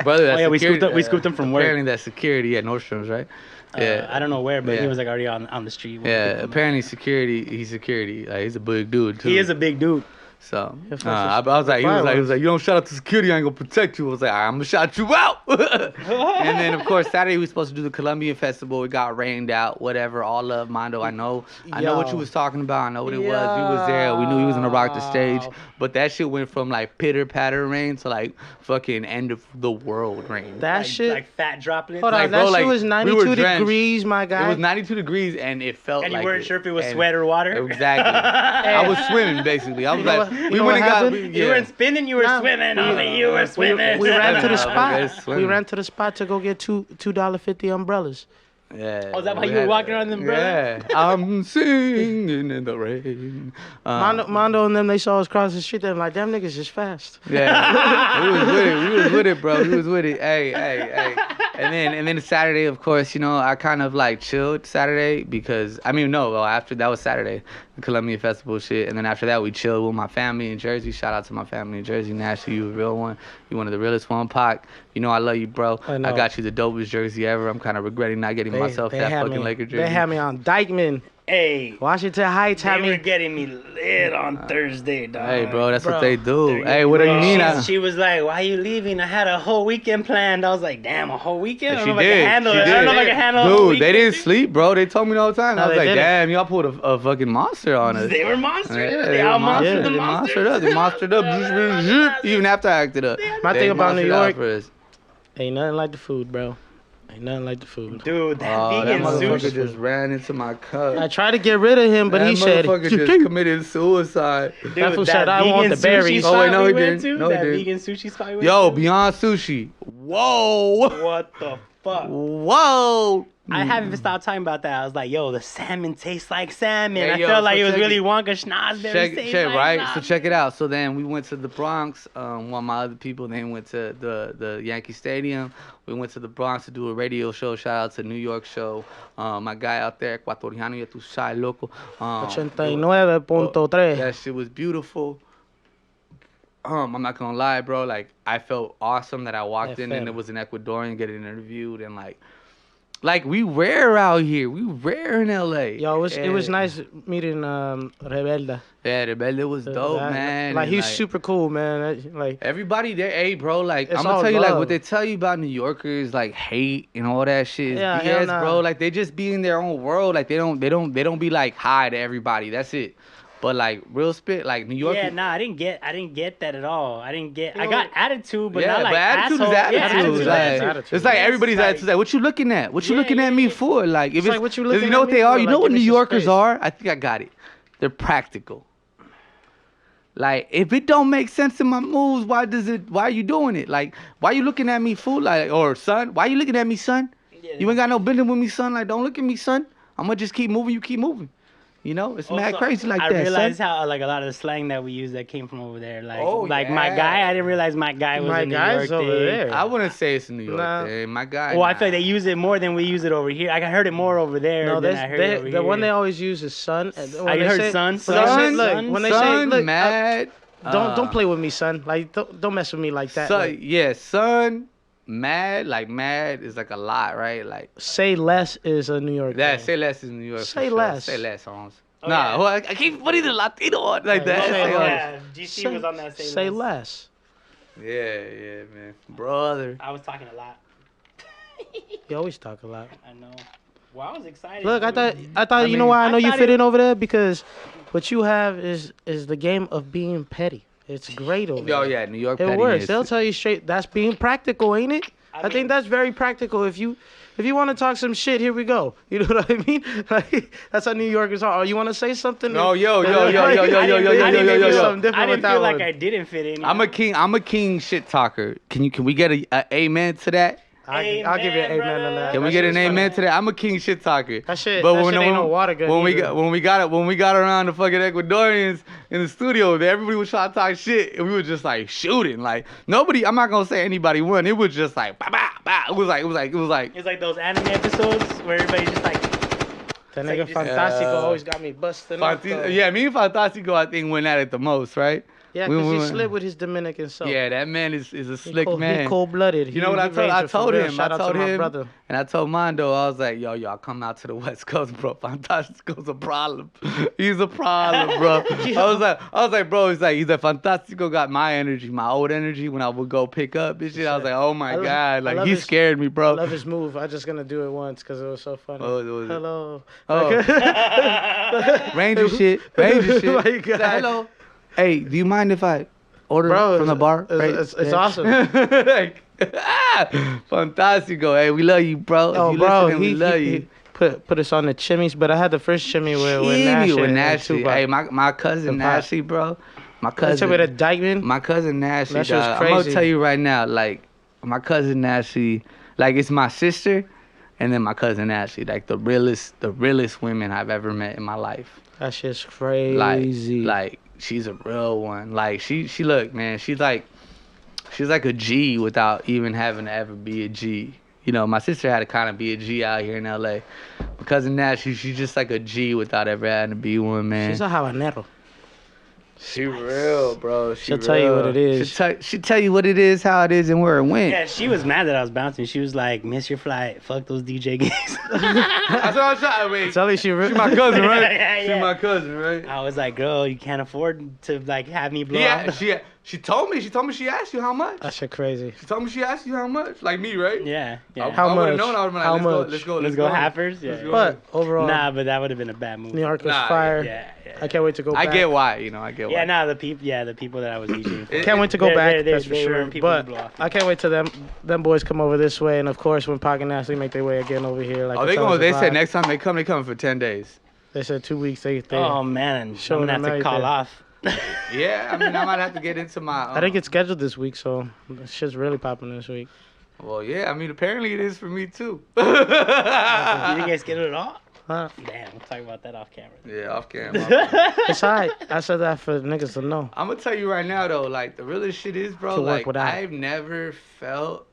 brother, that's Oh, yeah, we security, scooped him from work. Apparently, that's security at Nordstrom's, right? I don't know where, but Yeah. he was like already on the street. Yeah, apparently security. He's security. Like, he's a big dude too. He is a big dude. So If I was like, he was like, you don't shout out to security, I ain't gonna protect you. I was like, I'm gonna shout you out. And then of course Saturday we were supposed to do the Columbian festival. It got rained out. Whatever. All love, Mondo. I know what you was talking about. I know what it was. We was there. We knew he was gonna rock the stage. But that shit went from like pitter patter rain to like fucking end of the world rain. That Like, shit. like fat droplets. Hold on, like, that bro, shit like, was we 92 were drenched. degrees, my guy. It was 92 degrees and it felt And like you weren't sure if it was and- sweat or water. Exactly. I was swimming basically. I was You know like, what- you we know went what and got. happened? You weren't spinning, you were Nah, swimming. Homie, you were swimming. We ran to the Nah, spot. okay, swimming. We ran to the spot to go get $2.50 umbrellas. Yeah. Oh, is that why we you were had- walking around them, brother? Yeah. I'm singing in the rain. Mondo and them, they saw us cross the street. They're like, damn niggas is fast. Yeah. We was with it, bro. We was with it. Hey. And then Saturday, of course, I kind of like chilled Saturday because after that was Saturday, the Columbian Festival shit, and then after that we chilled with my family in Jersey. Shout out to my family in Jersey. Nashie, you a real one. You one of the realest one, Pac. I love you, bro. I know. I got you the dopest jersey ever. I'm kind of regretting not getting myself that had fucking me, Laker jersey. They had me on Dykeman. Hey, Washington Heights had they were me. getting me lit on Thursday, dog. Hey, bro, that's Bro, what they do. They're Hey, what do you getting mean? me- She was like, "Why you leaving? I had a whole weekend planned." I was like, "Damn, a whole weekend? I She don't know if I did. can handle She it. I did. don't know if I can handle a whole Dude, weekend." they didn't sleep, bro. They told me the whole time. No, I was they like, didn't. damn, y'all pulled a fucking monster on us. They were monsters. Yeah, they all monstered they the monsters. monstered up. They monstered up. Even after I acted up. My They thing about New monstered out York- for us. Ain't nothing like the food, bro. Ain't nothing like the food. Dude, that Oh, that vegan motherfucker sushi. just ran into my cup. I tried to get rid of him, but that he said, motherfucker just committed suicide. Dude, That fool that said, "I vegan want the sushi berries." spot Oh, wait, no, we he went didn't. to, No, he that didn't. vegan sushi spot we went Yo, to. Beyond Sushi. Whoa. What the fuck? Whoa. I haven't even stopped talking about that. I was like, yo, the salmon tastes like salmon. Hey, I yo, felt like so it was check Willy it. Wonka schnozberry. Check, right? So check it out. So then we went to the Bronx. One of my other people, then went to the Yankee Stadium. We went to the Bronx to do a radio show. Shout out to New York show. My guy out there, Ecuatoriano, ya tu sabes, loco. 89.3. That shit was beautiful. I'm not gonna lie, bro. Like, I felt awesome that I walked in and FM. it was an Ecuadorian getting interviewed, and like we rare out here. We rare in LA. Yo, it was Yeah. nice meeting Rebelde. Yeah, the Rebelde was dope, man. Like, and, he's super cool, man. Like, Everybody there, hey, bro. Like, It's I'm gonna all tell you, like, love. what they tell you about New Yorkers, like hate and all that shit is Yeah, hell BS, nah. bro. Like, they just be in their own world. Like, they don't be like hi to everybody. That's it. But like real spit, like New York. Yeah, nah, I didn't get that at all. I know, got attitude, but yeah, not like but attitude asshole. is attitude. Yeah, attitude, Like, attitude. it's like Yes, everybody's like- attitude. Like, what you looking at? What you Yeah, looking at yeah, me yeah. for? Like, if It's it's like, what you if looking you know at what me they for? are. You Like, know what give me New some Yorkers space. are? I think I got it. They're practical. Like, if it don't make sense in my moves, why are you doing it? Like, why you looking at me, fool? Like, or son, why you looking at me, son? Yeah. You ain't got no business with me, son. Like, don't look at me, son. I'm gonna just keep moving. You keep moving. You know, it's mad Also, crazy like I that, realized son. how like a lot of the slang that we use that came from over there. Like, Oh, like yeah. my guy, I didn't realize my guy was My a New guy's York over thing. there. I wouldn't say it's a New York Nah. thing. My guy. Well, I nah. feel like they use it more than we use it over here. I heard it more over there No, than I heard it over the here. one they always use is son. And when you they heard say, son? when they Son? say, look, Son? when they son, say, look, mad. don't play with me, son. Like, don't mess with me like that. Son, Like, yeah, son, mad. Like mad is like a lot, right? Like say less is a New York that. thing. Say less is New York. for Say sure. less. Say less, Holmes. Oh, nah, yeah. well, I keep putting the Latino on like that. you say Say Oh, less. yeah, GC was on that same Say list. less. Yeah, man, brother. I was talking a lot. You always talk a lot. I know. Well, I was excited. Look, I dude. thought you know mean, why I know I you thought fit it- in over there, because what you have is the game of being petty. It's great over Oh there. yeah, New York. It pettiness. works. They'll tell you straight. That's being practical, ain't it? I mean- think that's very practical. If you want to talk some shit, here we go. You know what I mean? Like, that's how New Yorkers are. Oh, you want to say something? No, yo. I didn't Different with that feel like one. I didn't fit in. I'm a king shit talker. Can we get a amen to that? I'll give you an Amen, amen on that. Can we That get shit's an funny. amen to that? I'm a king shit talker. That shit ain't no water gun when we either. got around the fucking Ecuadorians in the studio, everybody was trying to talk shit, and we were just like shooting. Like nobody, I'm not gonna say anybody won. It was just like bah, bah, bah. It was like It's like those anime episodes where everybody's just like, That like nigga just- Fantastico always got me busting up. though. Yeah, me and Fantastico I think went at it the most, right? Yeah, We because he went- slid with his Dominican self. Yeah, that man is a He slick cold, man. He cold-blooded. You know what I told him? Shout I out told to my him, brother. and I told Mondo, I was like, yo, y'all come out to the West Coast, bro. Fantastico's a problem. He's a problem, bro. I was like, bro, he's like Fantastico got my energy, my old energy when I would go pick up this shit. I was like, oh my God, I like love he his- scared me, I bro. love his move. I'm just gonna do it once because it was so funny. What was it? Hello. Oh, Ranger shit. My Say, God. hello. Hey, do you mind if I order Bro, from the bar? it's awesome. Like, Fantastico. Hey, we love you, bro. Oh, if you bro, listening, we he love you. put us on the chimneys, but I had the first chimney with Nash With and Nashy. Tupac. Hey, my cousin The pot. Nashy, bro. My That's cousin. with a Dykeman. My cousin Nashy. That shit was dog. I'm gonna crazy. tell you right now, like my cousin Nashy, like it's my sister, and then my cousin Nashy, like the realest women I've ever met in my life. That shit's crazy. Like she's a real one. Like she look, man, she's like a G without even having to ever be a G. You know, my sister had to kind of be a G out here in LA. My cousin Nashy, she's just like a G without ever having to be one, man. She's a habanero. She real, bro. She'll tell you what it is. She'll tell you what it is, how it is, and where it went. yeah, she was mad that I was bouncing. She was like, miss your flight. Fuck those DJ gigs. That's what I'm trying. Wait, Tell me she she my cousin, right? Yeah, yeah. She my cousin, right? I was like, girl, you can't afford to like have me blow Yeah, up. she told me. She told me she asked you how much. That shit crazy. She told me she asked you how much. Like me, right? Yeah, I, yeah. How I would've much? known. I would've been How like, much? let's go. Let's go halfers. Yeah. Let's go. But overall, Nah, but that would have been a bad move. New York was Nah, fire. Yeah, yeah. I can't wait to go I back. get why. You know, I get why. Yeah, nah, the people that I was DJing for. Can't wait to go They're- back, they're- that's for they sure. weren't people to But blow off. I can't wait till them boys come over this way, and of course when Pac and Ashley make their way again over here. Like Oh, it's always a they said vibe. next time they coming for 10 days. They said 2 weeks. They Oh man, I'm Showing gonna have them to call everything. off. Yeah, I mean, I might have to get into my. I didn't get scheduled this week, so shit's really popping this week. Well, yeah, I mean, apparently it is for me too. You didn't get scheduled at all? Huh? Damn, we'll talk about that off camera. Yeah, off camera. It's alright. I said that for niggas to know. I'm gonna tell you right now though, like the realest shit is, bro. To work Like without. I've never felt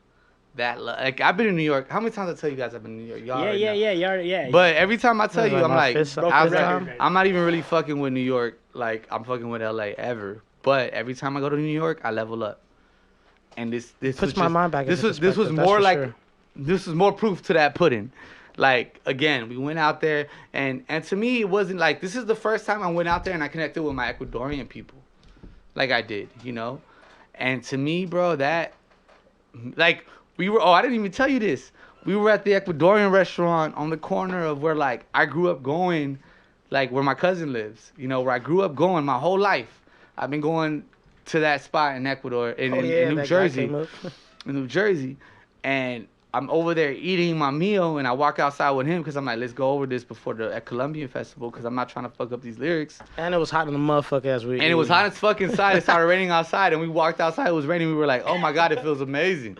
that. Like I've been in New York. How many times I tell you guys I've been in New York? Y'all Yeah, already yeah, know. yeah, you already, yeah. But every time I tell Like you, I'm my like, fist up I was for the like, time. I'm not even really fucking with New York. Like I'm fucking with LA ever. But every time I go to New York, I level up. And this Puts was my just- mind back This into was this was perspective, that's more for like sure. this was more proof to that pudding. Like again, we went out there and to me it wasn't like this is the first time I went out there and I connected with my Ecuadorian people. Like I did, you know? And to me, bro, that like we were I didn't even tell you this. We were at the Ecuadorian restaurant on the corner of where like I grew up going like where my cousin lives. You know, where I grew up going my whole life. I've been going to that spot in Ecuador, in New Jersey, in New Jersey, and I'm over there eating my meal, and I walk outside with him because I'm like, let's go over this before the Columbian festival because I'm not trying to fuck up these lyrics. And it was hot in the motherfucker as we. And it was hot as fuck inside. It started raining outside, and we walked outside. It was raining. We were like, oh my god, it feels amazing.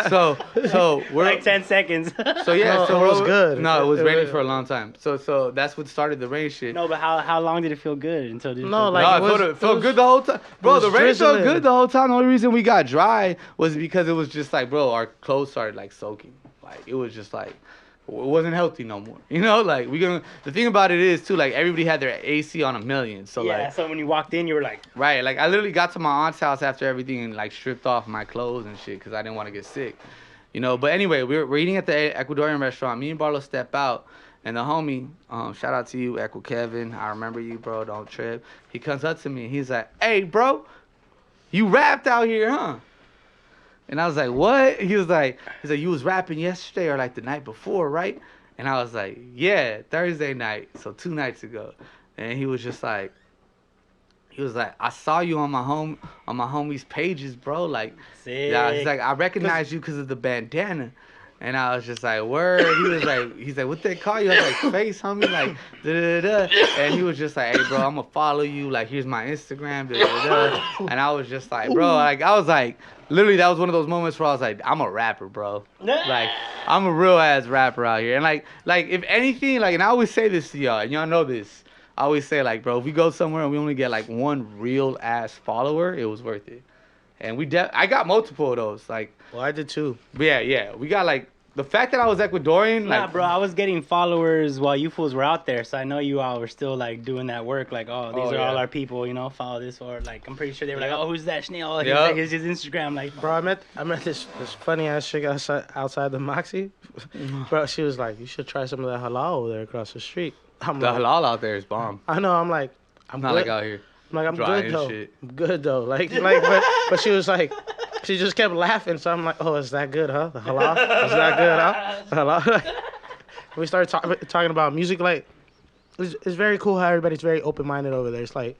so we're like 10 seconds. So yeah, No, so it was good. No, it was raining for a long time. So that's what started the rain shit. No, but how long did it feel good until? Did it No, feel like- good? No, it felt good the whole time. Bro, was the rain felt drizzling. good the whole time. The only reason we got dry was because it was just like, bro, our clothes started like soaking. Like, it was just like, it wasn't healthy no more. You know, like, the thing about it is, too, like, everybody had their AC on 1,000,000. So, yeah. like, So when you walked in, you were like, right. Like, I literally got to my aunt's house after everything and, like, stripped off my clothes and shit because I didn't want to get sick. You know, but anyway, we're eating at the Ecuadorian restaurant. Me and Barlow step out. And the homie, shout out to you, Echo Kevin. I remember you, bro. Don't trip. He comes up to me and he's like, hey, bro, you rapped out here, huh? And I was like, what? He's like, you was rapping yesterday or like the night before, right? And I was like, yeah, Thursday night, so 2 nights ago. And he was like, I saw you on my homie's pages, bro. Like, sick. yeah, he's like, I recognize you because of the bandana. And I was just like, word. He's like, what they call you? I was like, face, homie, like, da-da-da-da. And he was just like, hey, bro, I'm going to follow you. Like, here's my Instagram, da-da-da. And I was just like, bro, like, I was like, literally, that was one of those moments where I was like, I'm a rapper, bro. Like, I'm a real-ass rapper out here. And, like, if anything, like, and I always say this to y'all, and y'all know this. I always say, like, bro, if we go somewhere and we only get, like, one real-ass follower, it was worth it. And I got multiple of those, like. Well, I did too. Yeah. We got like the fact that I was Ecuadorian. Nah, Like, bro, I was getting followers while you fools were out there, so I know you all were still like doing that work. Like, oh, these are all our people, you know. Follow this, or like, I'm pretty sure they were like, oh, who's that Shneaky? Oh, here's his Instagram. Like, Bro, I met this funny ass chick outside the Moxie. Bro, she was like, you should try some of that halal over there across the street. I'm the like, halal out there is bomb. I know. I'm like, I'm Not good. like out here. I'm like, I'm dry good and though. shit. I'm good though. Like, but she was like, she just kept laughing. So I'm like, oh, is that good, huh? The halal? Is that good, huh? The halal? We started talking about music. Like, it's very cool how everybody's very open minded over there. It's like,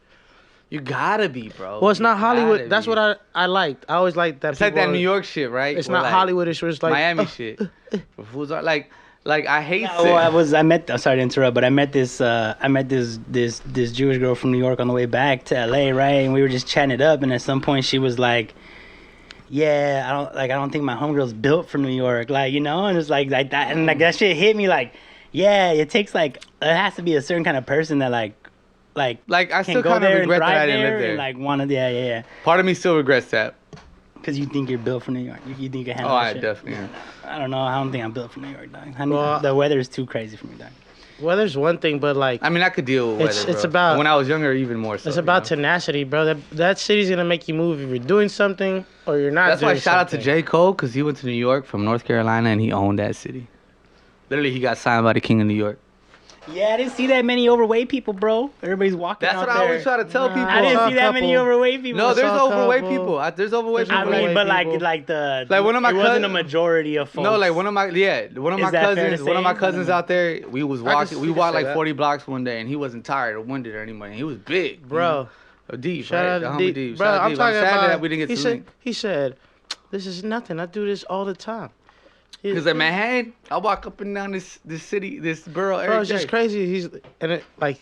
You gotta be, bro. well, it's not You gotta Hollywood. That's be. what I liked. I always liked that. It's like that New York shit, right? It's Where, not like, Hollywoodish. Where it's like Miami shit. Where fools are like I hate. I'm sorry to interrupt, but I met this Jewish girl from New York on the way back to LA, right? And we were just chatting it up, and at some point she was like, yeah, I don't think my homegirl's built for New York, like, you know. And it's like that, and like that shit hit me like, yeah, it takes like, it has to be a certain kind of person that like I can still go kind of there regret and that I thrive didn't there live there. and like want to, yeah. Part of me still regrets that. Because you think you're built for New York. You think you can handle Oh, that I shit. definitely am. I don't know. I don't think I'm built for New York, dog. Well, the weather is too crazy for me, dog. well, there's one thing, but like, I mean, I could deal with weather, It's bro. about- When I was younger, even more so. it's about you know? tenacity, bro. That city's gonna make you move if you're doing something or you're not. That's why doing shout out to something. J. Cole, because he went to New York from North Carolina and he owned that city. Literally, he got signed by the King of New York. Yeah, I didn't see that many overweight people, bro. Everybody's walking That's out what there. I always try to tell people. I didn't saw see a that many couple. overweight people. No, there's saw a overweight couple. people. There's overweight I people. mean, white but people. like the Like, one of my it wasn't a cousins- majority of folks. No, like one of my Is that fair to one of my say? cousins out there. We was I can walking. see- We you can walked say like that. 40 blocks one day, and he wasn't tired or winded or anything. He was big, Bro. Deep, Shout right? out The to homie Deep. Shout out Bro, I'm Deep. talking sad about. that we didn't get to link. He said, this is nothing. I do this all the time. Cause like, man, I walk up and down this city, this borough every Bro, it's day. just crazy.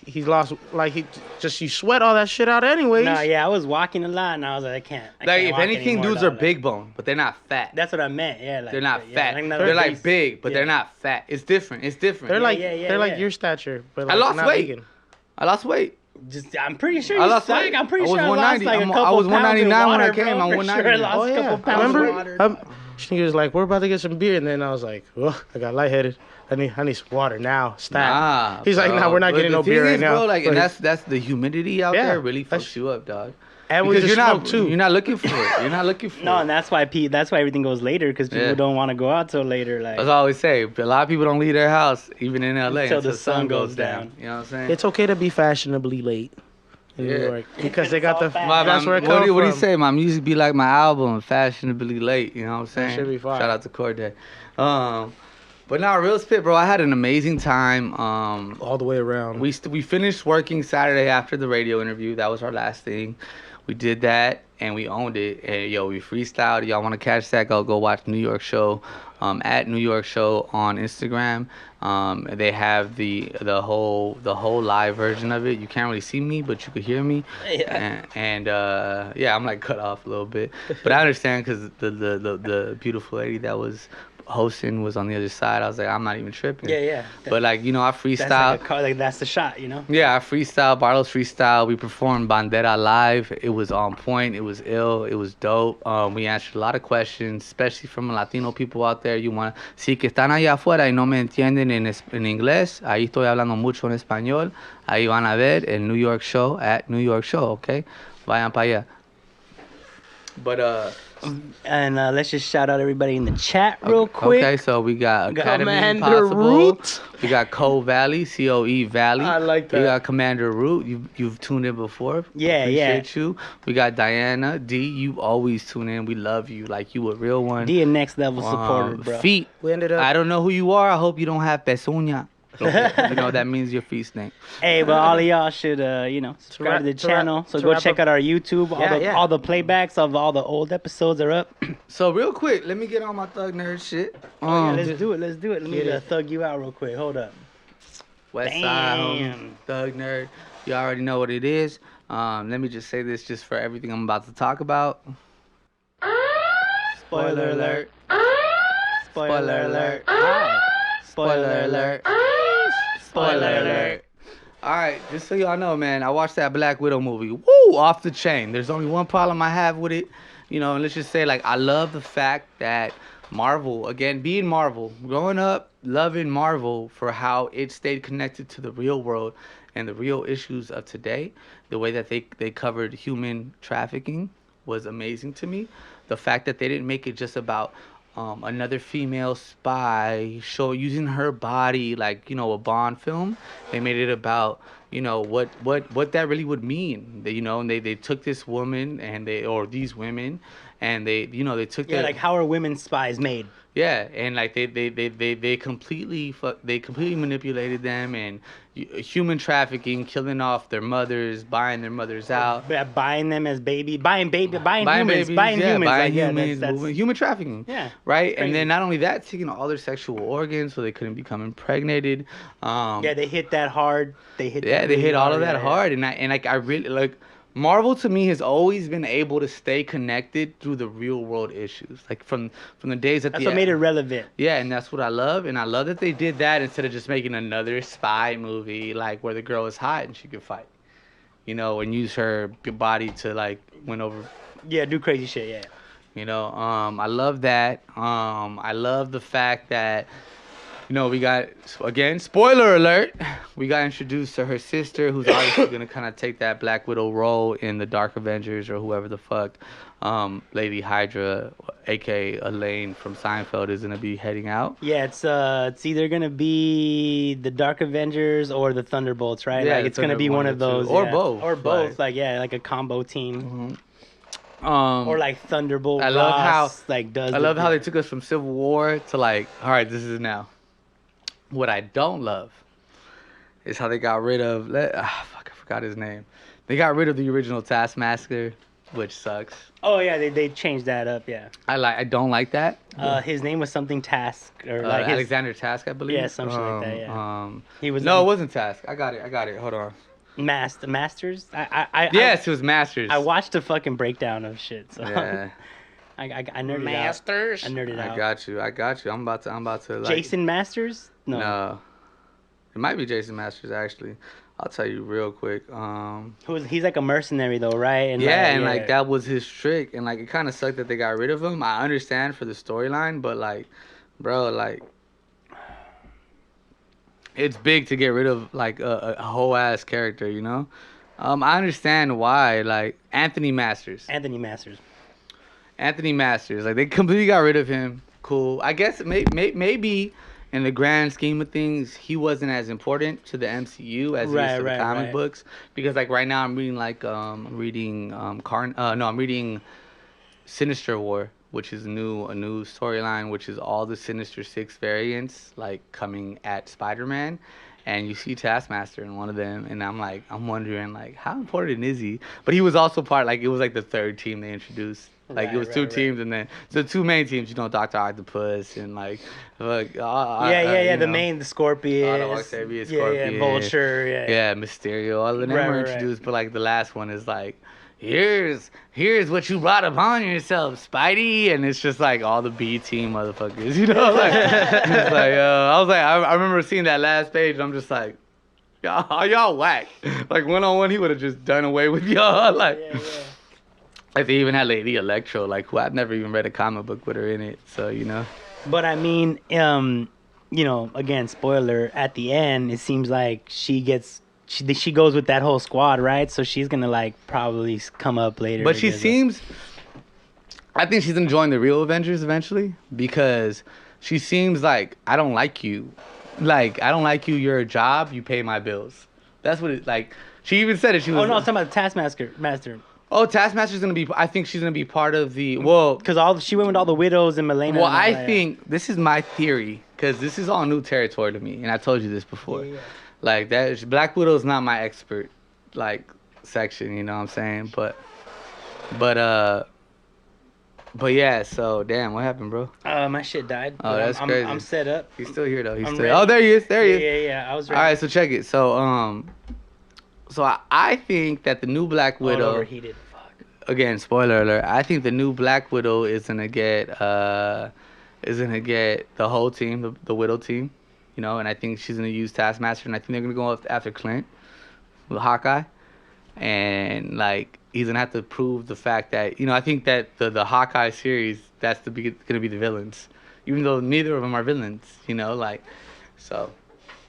He's lost. Like you sweat all that shit out anyways. No, yeah, I was walking a lot, and I was like, I can't. Like, if walk anything, anymore, dudes dog. are big bone, but they're not fat. That's what I meant. Yeah, like They're not yeah, fat. like They're like obese. big, but Yeah. they're not fat. It's different. It's different. They're like yeah, they're like yeah. your stature, but I like, lost not weight. vegan. I lost weight. Just, I'm pretty sure I you lost suck. weight. I'm pretty I was sure I lost 190. like a I couple was pounds 199 in when I water, came. bro, I'm for 190. Sure I lost Oh a yeah, couple pounds remember? of water. She was like, "We're about to get some beer," and then I was like, "Oh, I got lightheaded. I need some water now." Stat. Nah, He's like, bro. "Nah, we're not But getting the no thing beer right is, now." Bro, like, and Like, that's the humidity out Yeah, there really that's- fucks you up, dog. and we Because just you're not smoked too. You're not looking for it. You're not looking for No, it. and that's why everything goes later because people Yeah. don't want to go out till later. Like, As I always say, a lot of people don't leave their house, even in LA, Until until the sun goes down. You know what I'm saying? It's okay to be fashionably late in New Yeah. York because they got the. It's all My- That's where it what comes do you from. say? My music be like my album, fashionably late. You know what I'm saying? should be fire. Shout out to Corday. But now, real spit, bro. I had an amazing time. All the way around. We finished working Saturday after the radio interview. That was our last thing. We did that and we owned it. And yo, we freestyled. Y'all want to catch that? Go watch New York Show, at New York Show on Instagram. They have the whole live version of it. You can't really see me, but you could hear me. Yeah. And yeah, I'm like cut off a little bit, but I understand because the beautiful lady that was hosting was on the other side. I was like, I'm not even tripping. Yeah. But like, you know, I freestyle. That's like a car, like that's the shot, you know. Yeah, I freestyle, Barlos freestyle. We performed Bandera live. It was on point. It was ill. It was dope. We answered a lot of questions, especially from Latino people out there. You want, si que están allá afuera y no me entienden en inglés, ahí estoy hablando mucho en español. Ahí van a ver el New York Show at New York Show, okay? Vayan para allá. But And let's just shout out everybody in the chat real quick. Okay, so we got Academy Commander Impossible. Root. We got Coe Valley, COE Valley. I like that. We got Commander Root. You've tuned in before. Yeah, Appreciate you. We got Diana D. You always tune in. We love you like you a real one. D a next level supporter, bro. Feet. We ended up. I don't know who you are. I hope you don't have pezuña. You know that means your feet stink. Hey, but all of y'all should, subscribe to the channel. So go check out our YouTube. All the playbacks of all the old episodes are up. So real quick, let me get on my thug nerd shit. Yeah, let's do it. Let me thug you out real quick. Hold up. West Side, homie, thug nerd. You already know what it is. Let me just say this just for everything I'm about to talk about. Spoiler alert. Spoiler alert. Spoiler alert. Spoiler alert. Alright, just so y'all know, man, I watched that Black Widow movie. Woo! Off the chain. There's only one problem I have with it. You know, and let's just say, like, I love the fact that Marvel, again, being Marvel, growing up, loving Marvel for how it stayed connected to the real world and the real issues of today. The way that they covered human trafficking was amazing to me. The fact that they didn't make it just about another female spy using her body like, you know, a Bond film. They made it about, you know, what that really would mean. They, you know, and they took this woman these women and they took like how are women spies made? Yeah, and like they completely manipulated them and human trafficking, killing off their mothers, buying their mothers out, buying them as buying humans, babies, buying humans, buying like, humans, that's human trafficking. Yeah, right. crazy. And then not only that, taking all their sexual organs so they couldn't become impregnated. They hit that hard. They hit all of that hard, and I really like. Marvel to me has always been able to stay connected through the real world issues, like from the days that that's what made it relevant. Yeah, and that's what I love, and I love that they did that instead of just making another spy movie like where the girl is hot and she could fight, you know, and use her body to like win over. Yeah, do crazy shit. Yeah. You know, I love that. I love the fact that, you know, we got, again, spoiler alert, we got introduced to her sister, who's obviously going to kind of take that Black Widow role in the Dark Avengers or whoever the fuck Lady Hydra, a.k.a. Elaine from Seinfeld, is going to be heading out. Yeah, it's either going to be the Dark Avengers or the Thunderbolts, right? Yeah, like it's going to be one of those. Or both. Or both, like a combo team. Mm-hmm. Or like Thunderbolt. I love Ross, I love how they took us from Civil War to like, all right, this is now. What I don't love is how they got rid of I forgot his name. They got rid of the original Taskmaster, which sucks. Oh yeah, they changed that up. Yeah. I don't like that. His name was something Task or like Alexander Task, I believe. Yeah, something like that. Yeah. He was. No, it wasn't Task. I got it. Hold on. Masters. Yes, it was Masters. I watched a fucking breakdown of shit. So. Yeah. I nerded Masters. out. I nerded out. I got you. I'm about to. Like, Jason Masters? No. It might be Jason Masters actually. I'll tell you real quick. He's like a mercenary though, right? And like that was his trick, and like it kind of sucked that they got rid of him. I understand for the storyline, but like, bro, like, it's big to get rid of like a whole ass character, you know. I understand why, like Anthony Masters, like they completely got rid of him. Cool. I guess maybe in the grand scheme of things, he wasn't as important to the MCU as he is to the comic books. Because like right now, I'm reading like I'm reading Sinister War, which is a new storyline, which is all the Sinister Six variants like coming at Spider-Man, and you see Taskmaster in one of them, and I'm wondering like how important is he? But he was also part, like it was like the third team they introduced. Like it was two teams, and then so two main teams, Dr. Octopus and like the Scorpion, Scorpion, Vulture, yeah, Mysterio, all of them were introduced, but like the last one is like, here's what you brought upon yourself, Spidey, and it's just like all the B team motherfuckers, like it's like I was like I remember seeing that last page, and I'm just like, y'all whack, like one-on-one he would have just done away with y'all, like. Like they even had Lady Electro, like who I've never even read a comic book with her in it, so But I mean, again, spoiler. At the end, it seems like she goes with that whole squad, right? So she's gonna like probably come up later. But she seems, I think she's gonna join the real Avengers eventually, because she seems like, I don't like you, you're a job, you pay my bills. That's what it like. She even said it. She was. Oh no, I'm talking about Taskmaster. Oh, Taskmaster's gonna be. I think she's gonna be part of the. Well, because she went with all the widows and Milena. Well, I think this is my theory, because this is all new territory to me, and I told you this before. Yeah. Like that, Black Widow is not my expert, like section. You know what I'm saying? But yeah. So damn, what happened, bro? My shit died. Oh, that's crazy. I'm set up. He's still here though. Ready. Oh, there he is. There he is. Yeah. I was ready. All right, so check it. So I think that the new Black Widow. Overheated. Fuck. Again, spoiler alert. I think the new Black Widow is gonna get the whole team, the Widow team, and I think she's gonna use Taskmaster, and I think they're gonna go after Clint with Hawkeye, and like he's gonna have to prove the fact that I think that the Hawkeye series that's gonna be the villains, even though neither of them are villains, so.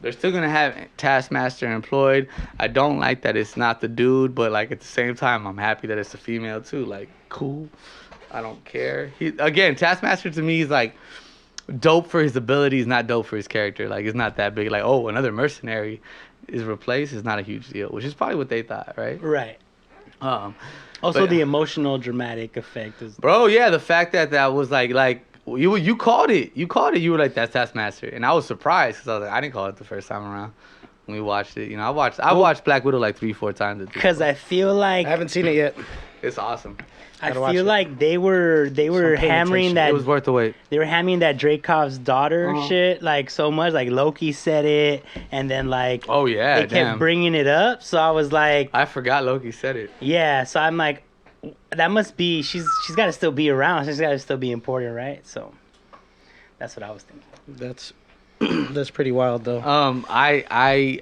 They're still going to have Taskmaster employed. I don't like that it's not the dude, but, like, at the same time, I'm happy that it's a female, too. Like, cool. I don't care. Again, Taskmaster to me is, like, dope for his abilities, not dope for his character. Like, it's not that big. Like, oh, another mercenary is replaced. It's not a huge deal, which is probably what they thought, right? Right. Also, the emotional, dramatic effect is... Bro, yeah, the fact that was, like... You called it. You were like, that's Taskmaster, and I was surprised because I was like, I didn't call it the first time around when we watched it. I watched Black Widow like 3-4 times. Because I feel like I haven't seen it yet. It's awesome. I feel like they were hammering that. It was worth the wait. They were hammering that Dreykov's daughter shit like so much. Like Loki said it, and then like they kept bringing it up. So I was like, I forgot Loki said it. Yeah. So I'm like, that must be she's got to still be around. She's got to still be important, right? So that's what I was thinking. That's pretty wild though. I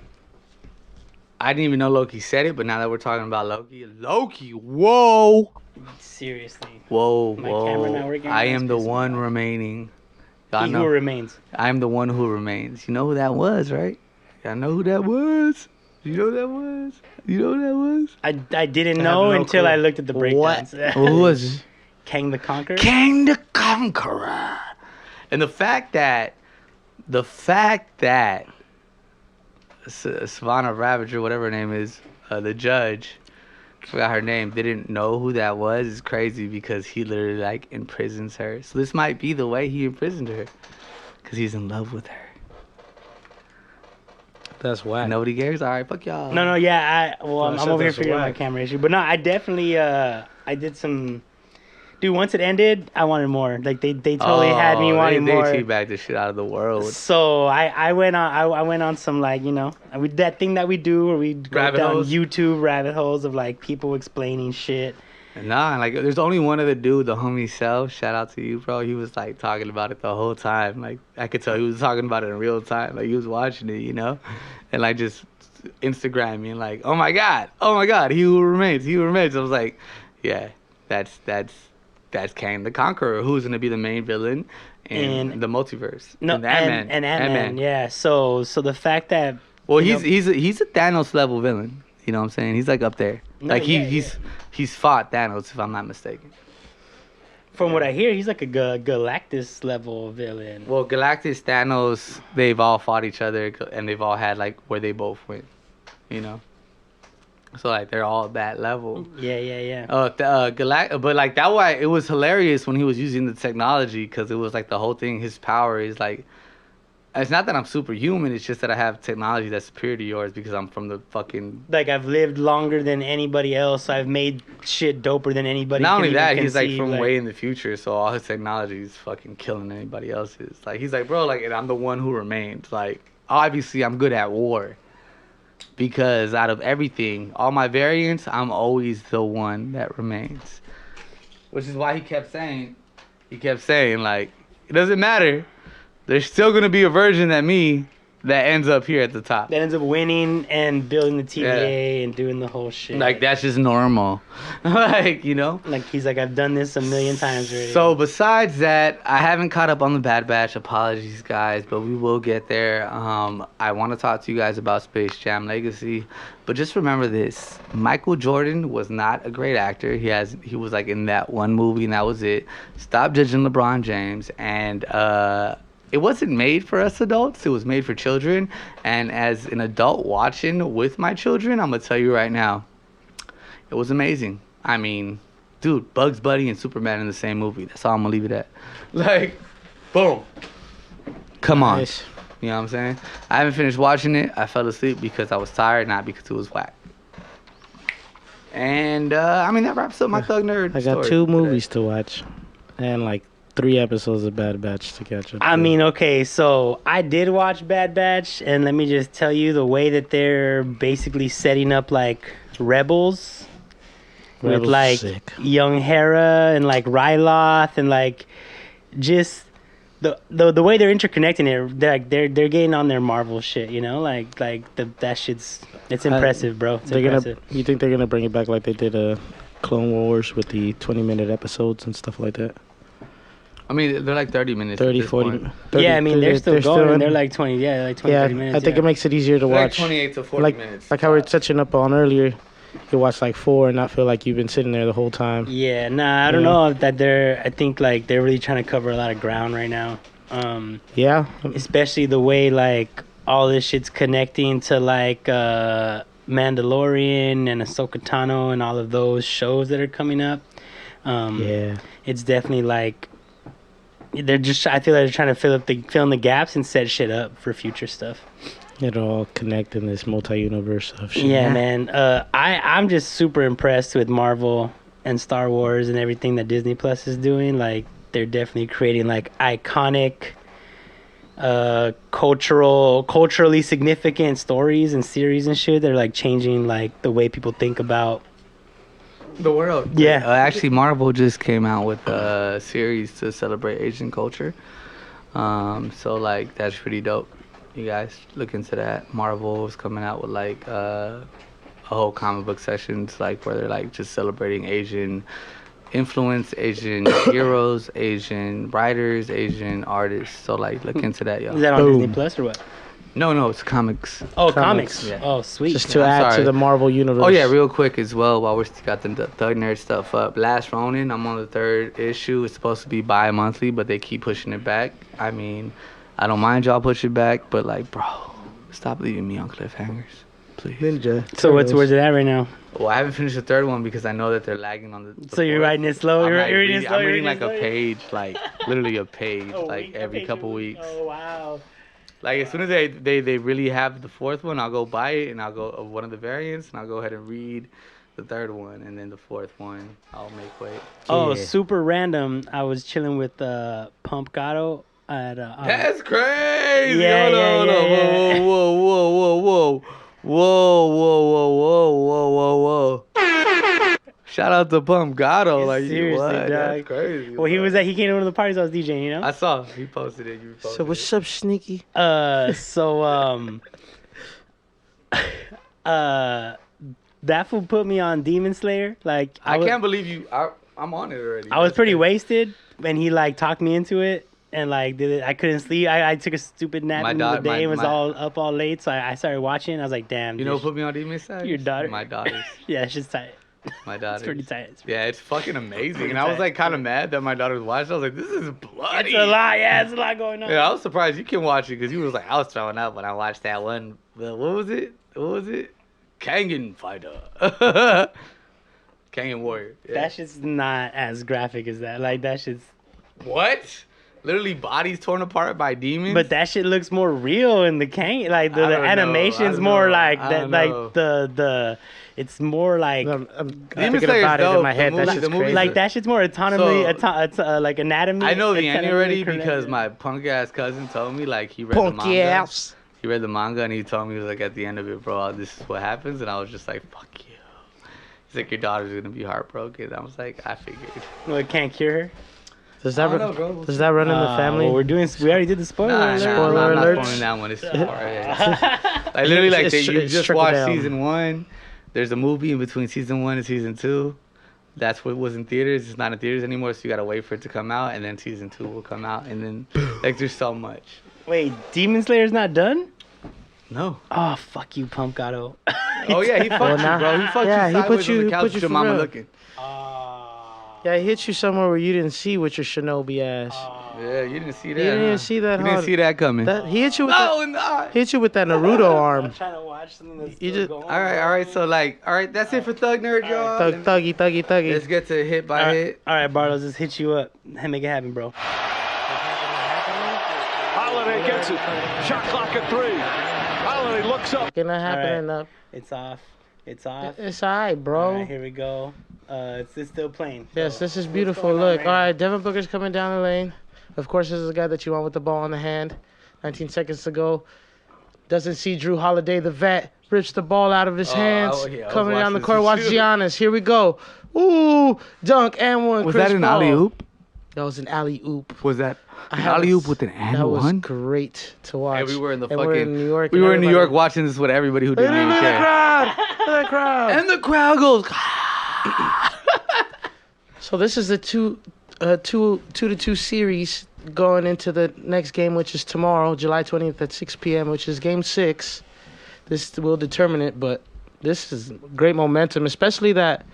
didn't even know Loki said it, but now that we're talking about Loki, whoa. Seriously. Whoa. Camera not working. I am the one remaining. He who remains. I am the one who remains. You know who that was, right? Y'all know who that was? You know who that was? I didn't know until I looked at the breakdowns. Who was it? Kang the Conqueror. Kang the Conqueror. And the fact that Savannah Ravager, whatever her name is, the judge, I forgot her name, didn't know who that was is crazy, because he literally like imprisons her. So this might be the way he imprisoned her, because he's in love with her. That's whack. Nobody cares? All right, fuck y'all. No, yeah. I'm over here figuring out my camera issue. But no, I definitely, I did some... Dude, once it ended, I wanted more. Like, they totally had me wanting more. They teabagged the shit out of the world. So, I went on some, like, that thing that we do where we go down YouTube rabbit holes of, like, people explaining shit. Nah, like, there's only one other dude, the homie Cell. Shout out to you, bro. He was, like, talking about it the whole time. Like, I could tell he was talking about it in real time. Like, he was watching it, And, like, just Instagramming, like, oh, my God, he who remains. I was like, yeah, that's Kang the Conqueror, who's going to be the main villain in the multiverse. No, and Ant-Man, yeah. So the fact that... Well, he's a Thanos level villain. You know what I'm saying? He's like up there. He's fought Thanos, if I'm not mistaken. From what I hear, he's like a Galactus level villain. Well, Galactus, Thanos, they've all fought each other, and they've all had like where they both went. So like they're all at that level. Yeah. But like that why it was hilarious when he was using the technology, because it was like the whole thing. His power is like, it's not that I'm superhuman. It's just that I have technology that's superior to yours because I'm from the fucking. Like I've lived longer than anybody else. I've made shit doper than anybody. Not could only even that, he's like conceive, from way in the future, so all his technology is fucking killing anybody else's. Like he's like, bro, like, and I'm the one who remains. Like obviously, I'm good at war. Because out of everything, all my variants, I'm always the one that remains. Which is why he kept saying, like, it doesn't matter. There's still going to be a version of me that ends up here at the top. That ends up winning and building the TVA and doing the whole shit. Like, that's just normal. Like, you know? Like, he's like, I've done this a million times already. So, besides that, I haven't caught up on the Bad Batch. Apologies, guys, but we will get there. I want to talk to you guys about Space Jam Legacy. But just remember this. Michael Jordan was not a great actor. He was, like, in that one movie, and that was it. Stop judging LeBron James. And, it wasn't made for us adults. It was made for children. And as an adult watching with my children, I'm going to tell you right now, it was amazing. I mean, dude, Bugs Bunny and Superman in the same movie. That's all I'm going to leave it at. Like, boom. Come on. Nice. You know what I'm saying? I haven't finished watching it. I fell asleep because I was tired, not because it was whack. And, I mean, that wraps up my Thug Nerd I got story 2 today. movies to watch. And like 3 episodes of Bad Batch to catch up. I to. mean, okay, so I did watch Bad Batch, and let me just tell you the way that they're basically setting up like rebels with Rebels like sick. young Hera and like Ryloth and like just the way they're interconnecting it, they're getting on their Marvel shit, you know, that shit's it's impressive, bro. It's impressive. You think they're gonna bring it back like they did Clone Wars with the 20-minute episodes and stuff like that? I mean, they're like 30 minutes. 30, at this 40. point. 30 Yeah, I mean, they're still going. in- They're like 20, like 20, 30 minutes. I think it makes it easier to They're like watch. 28 to 40 like, minutes. Like how we were touching up on earlier. You can watch like 4 and not feel like you've been sitting there the whole time. Yeah, nah, I don't know if that I think like they're really trying to cover a lot of ground right now. Yeah. Especially the way like all this shit's connecting to like Mandalorian and Ahsoka Tano and all of those shows that are coming up. Yeah. It's definitely like I feel like they're trying to fill in the gaps and set shit up for future stuff. It'll all connect in this multi-universe of shit. Yeah, man. I'm just super impressed with Marvel and Star Wars and everything that Disney Plus is doing. Like, they're definitely creating like iconic, culturally significant stories and series and shit. They're like changing like the way people think about The world. Yeah. Actually, Marvel just came out with a series to celebrate Asian culture. So, like, that's pretty dope. You guys look into that. Marvel is coming out with, like, a whole comic book sessions, like, where they're, like, just celebrating Asian influence, Asian heroes, Asian writers, Asian artists. So, like, look into that, y'all. Is that on Boom. Disney Plus or what? No, it's comics. Oh, Comics. comics. Yeah. Oh, sweet. Just to I'm add to sorry. the Marvel universe. Oh, yeah, real quick as well, while we're still got the Thug Nerd stuff up. Last Ronin, I'm on the 3rd issue. It's supposed to be bi-monthly, but they keep pushing it back. I mean, I don't mind y'all push it back, but, like, bro, stop leaving me on cliffhangers, please. Ninja. So where's it at right now? Well, I haven't finished the 3rd one because I know that they're lagging on the So you're fourth. writing it slow? I'm, You're like, reading it reading, slow? I'm You're reading like reading a it slow? page, like literally a page, like every couple weeks. Oh, wow. Like as soon as they really have the 4th one, I'll go buy it and I'll go one of the variants and I'll go ahead and read the 3rd one, and then the 4th one I'll make wait. Oh, Yeah. super random. I was chilling with Pump Gato at That's crazy. Yeah, Hold yeah, on, hold on. yeah. Whoa. Shout out to Pump Gato. Like, Seriously, what? dog. That's crazy. Well, he came to one of the parties I was DJing, you know? I saw. He posted it. You posted So what's up, Shneaky? That fool put me on Demon Slayer. Like, I can't believe you. I'm on it already. I was That's pretty crazy. wasted, and he like talked me into it, and like did it. I couldn't sleep. I took a stupid nap My in the daughter- day. my- Was my- all up all late, so I started watching. And I was like, damn. You know this- who put me on Demon Slayer? Your daughter? My daughters. Yeah, it's just tight. My daughters. It's pretty tight. Yeah, it's fucking amazing. pretty And I was tight. like kind of mad that my daughters watched. I was like, this is bloody. It's a lot. Yeah, it's a lot going on. Yeah, I was surprised you can watch it because you was like, I was throwing up when I watched that one. What was it? Kangen fighter. Kangen warrior. Yeah. That shit's not as graphic as that. Like that shit's. What? Literally bodies torn apart by demons? But that shit looks more real in the Kang. Like the I don't know. animation's I more don't know. like I that. don't Like know. the. It's more like. I'm Demon thinking Slayer's about it dope. in my The head. movie- That shit's the movie's crazy. Like that shit's more autonomy, So- like anatomy. I know the ending already autonomy because connected. my punk ass cousin told me like he read the Punk manga. ass. He read the manga and he told me he was like at the end of it, bro, this is what happens, and I was just like, fuck you. He's like, your daughter's gonna be heartbroken. I was like, I figured. Well, it can't cure her. Does that I don't know, bro. We'll does that run in the family? Well, we already did the spoiler alert. Spoiler I'm not alerts. spoiling that one. It's too far. Yeah. Like literally, like It's you just trickle watched down. season 1. There's a movie in between season 1 and season 2. That's what was in theaters. It's not in theaters anymore, so you gotta wait for it to come out, and then season 2 will come out, and then like there's so much. Wait, Demon Slayer's not done? No. Oh, fuck you, Pumpgato. Oh yeah, he fucked you, bro. He fucked Yeah, you he sideways put you- on the couch put you with your for mama real. looking. Yeah, I hit you somewhere where you didn't see with your shinobi ass. Yeah, you didn't see that. You didn't even huh? see that You didn't hard. see that coming. He hit you with no, no. he hit you with that Naruto arm. trying to watch something that's You still just- going. All right. So like, all right, that's it for Thug Nerd, y'all. Thuggy. Let's get to hit by hit. All right, Barlos, let's hit you up. Make it happen, bro. Holiday gets it. Shot clock at 3. Holiday looks up. Gonna happen All enough. It's off. It's off. It's alright, bro. All right, here we go. It's still playing. Yes, So, this is what's beautiful. going on Look, right all right, Devin Booker's coming down the lane. Of course, this is the guy that you want with the ball in the hand. 19 seconds to go. Doesn't see Drew Holiday, the vet, rips the ball out of his hands. I was Coming down the watching court. this Watch too. Giannis. Here we go. Ooh, dunk and one. Was Chris that an Paul. alley oop? That was an alley oop. Was that an haven't alley oop s- with an and That was one? great to watch. Yeah, we were in the And fucking. we're in New York. We and were in New York everybody- watching this with everybody who Look didn't even at that care. crowd. Look at that crowd. And the crowd goes. So this is the 2-2 series going into the next game, which is tomorrow, July 20th at 6 p.m., which is game 6. This will determine it, but this is great momentum, especially that,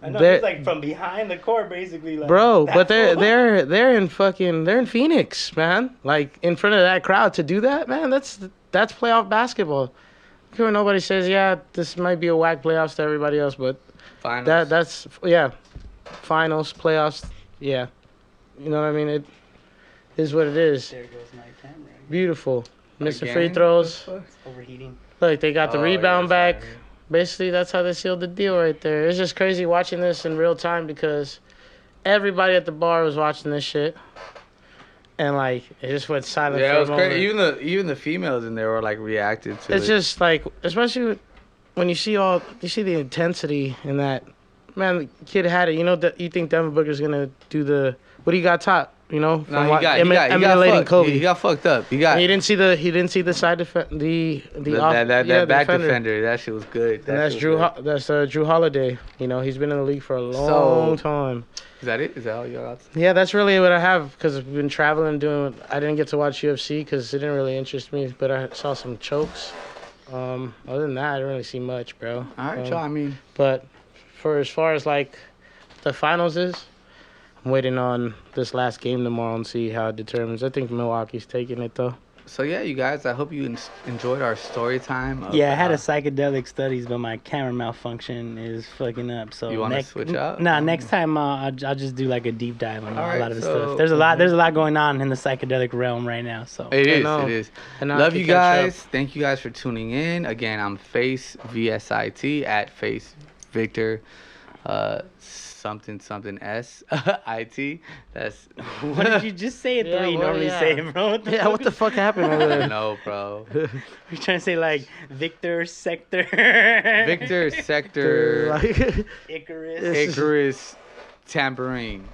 I know, they're- it's like from behind the court, basically. Like, bro. that's But what- they're in Phoenix, man. Like in front of that crowd to do that, man. That's playoff basketball. Sure, nobody says, yeah, this might be a whack playoffs to everybody else, but Finals. that's yeah, finals, playoffs, yeah. You know what I mean? It is what it is. There goes my camera. Beautiful. Missing free Again? throws. It's overheating. Look, they got the Oh, rebound yeah, back. sorry. Basically, that's how they sealed the deal right there. It's just crazy watching this in real time because everybody at the bar was watching this shit. And, like, it just went silent Yeah, for it a was moment. crazy. Even the females in there were like reacted to It's it. just, like, especially when you see the intensity in that. Man, the kid had it. You know, you think Devin Booker's going to do what he got taught, you know? No, he got emulating fucked. Kobe. He got fucked up. He got And he didn't see the side the that back defender. That shit was good. And that's shit was good. That's Drew Holiday. You know, he's been in the league for a long time. Is that it? Is that all you got? Yeah, that's really what I have because I've been traveling doing. I didn't get to watch UFC because it didn't really interest me, but I saw some chokes. Other than that, I didn't really see much, bro. All right, y'all. I mean, But for as far as like the finals is, I'm waiting on this last game tomorrow and see how it determines. I think Milwaukee's taking it though. so yeah, you guys. I hope you enjoyed our story time. Yeah, I had a psychedelic studies, but my camera malfunction is fucking up. So You wanna switch out? Nah, next time I'll just do like a deep dive on All a right, lot of the so- stuff. There's a lot going on in the psychedelic realm right now. So It is. know. It is. And now I Love can you catch up. guys. Thank you guys for tuning in. Again, I'm Face VSIT at Face Victor. Something S IT. That's what did you just say it the Yeah, way you well, normally yeah. say it, bro? Yeah, what the fuck happened over there? no, bro. You're trying to say like Victor Sector. Victor Sector Like, Icarus. Icarus Tambourine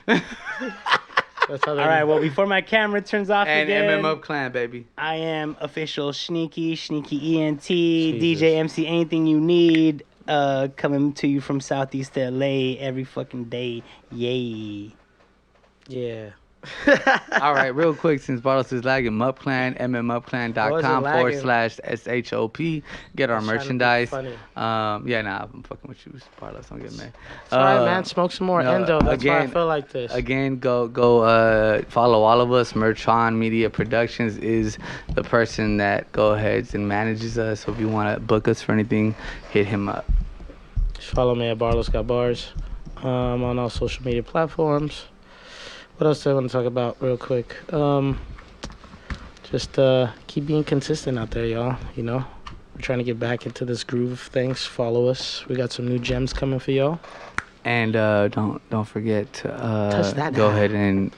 that's how they All right, well, before my camera turns off and again, MMUpClan, baby. I am official Shneaky ENT, DJ Jesus. MC, anything you need. Coming to you from Southeast LA every fucking day. Yay. Yeah. All right, real quick, since Barlos is lagging, MMUpClan, MMUpClan.com/SHOP. Get our I was trying to be merchandise. funny. Yeah, nah, I'm fucking with you, Barlos. Don't get mad. It's all right, man. Smoke some more Endo. That's why I feel like this. Again, go follow all of us. Merchon Media Productions is the person that go ahead and manages us. So if you want to book us for anything, hit him up. Just follow me at BarlosGotBars on all social media platforms. What else do I want to talk about real quick? Just keep being consistent out there, y'all. You know, we're trying to get back into this groove of things. Follow us. We got some new gems coming for y'all. And don't forget to go ahead and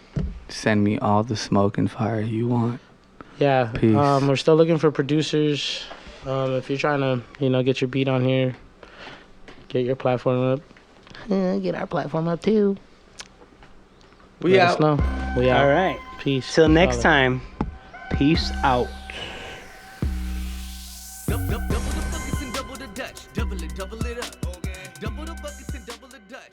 send me all the smoke and fire you want. Yeah. Peace. We're still looking for producers. If you're trying to, get your beat on here, get your platform up. Get our platform up too. We Let out. us know. We out. All right. Peace. Till next Follow. time. Peace out. Double the buckets and double the Dutch. Double it up. Double the buckets and double the Dutch.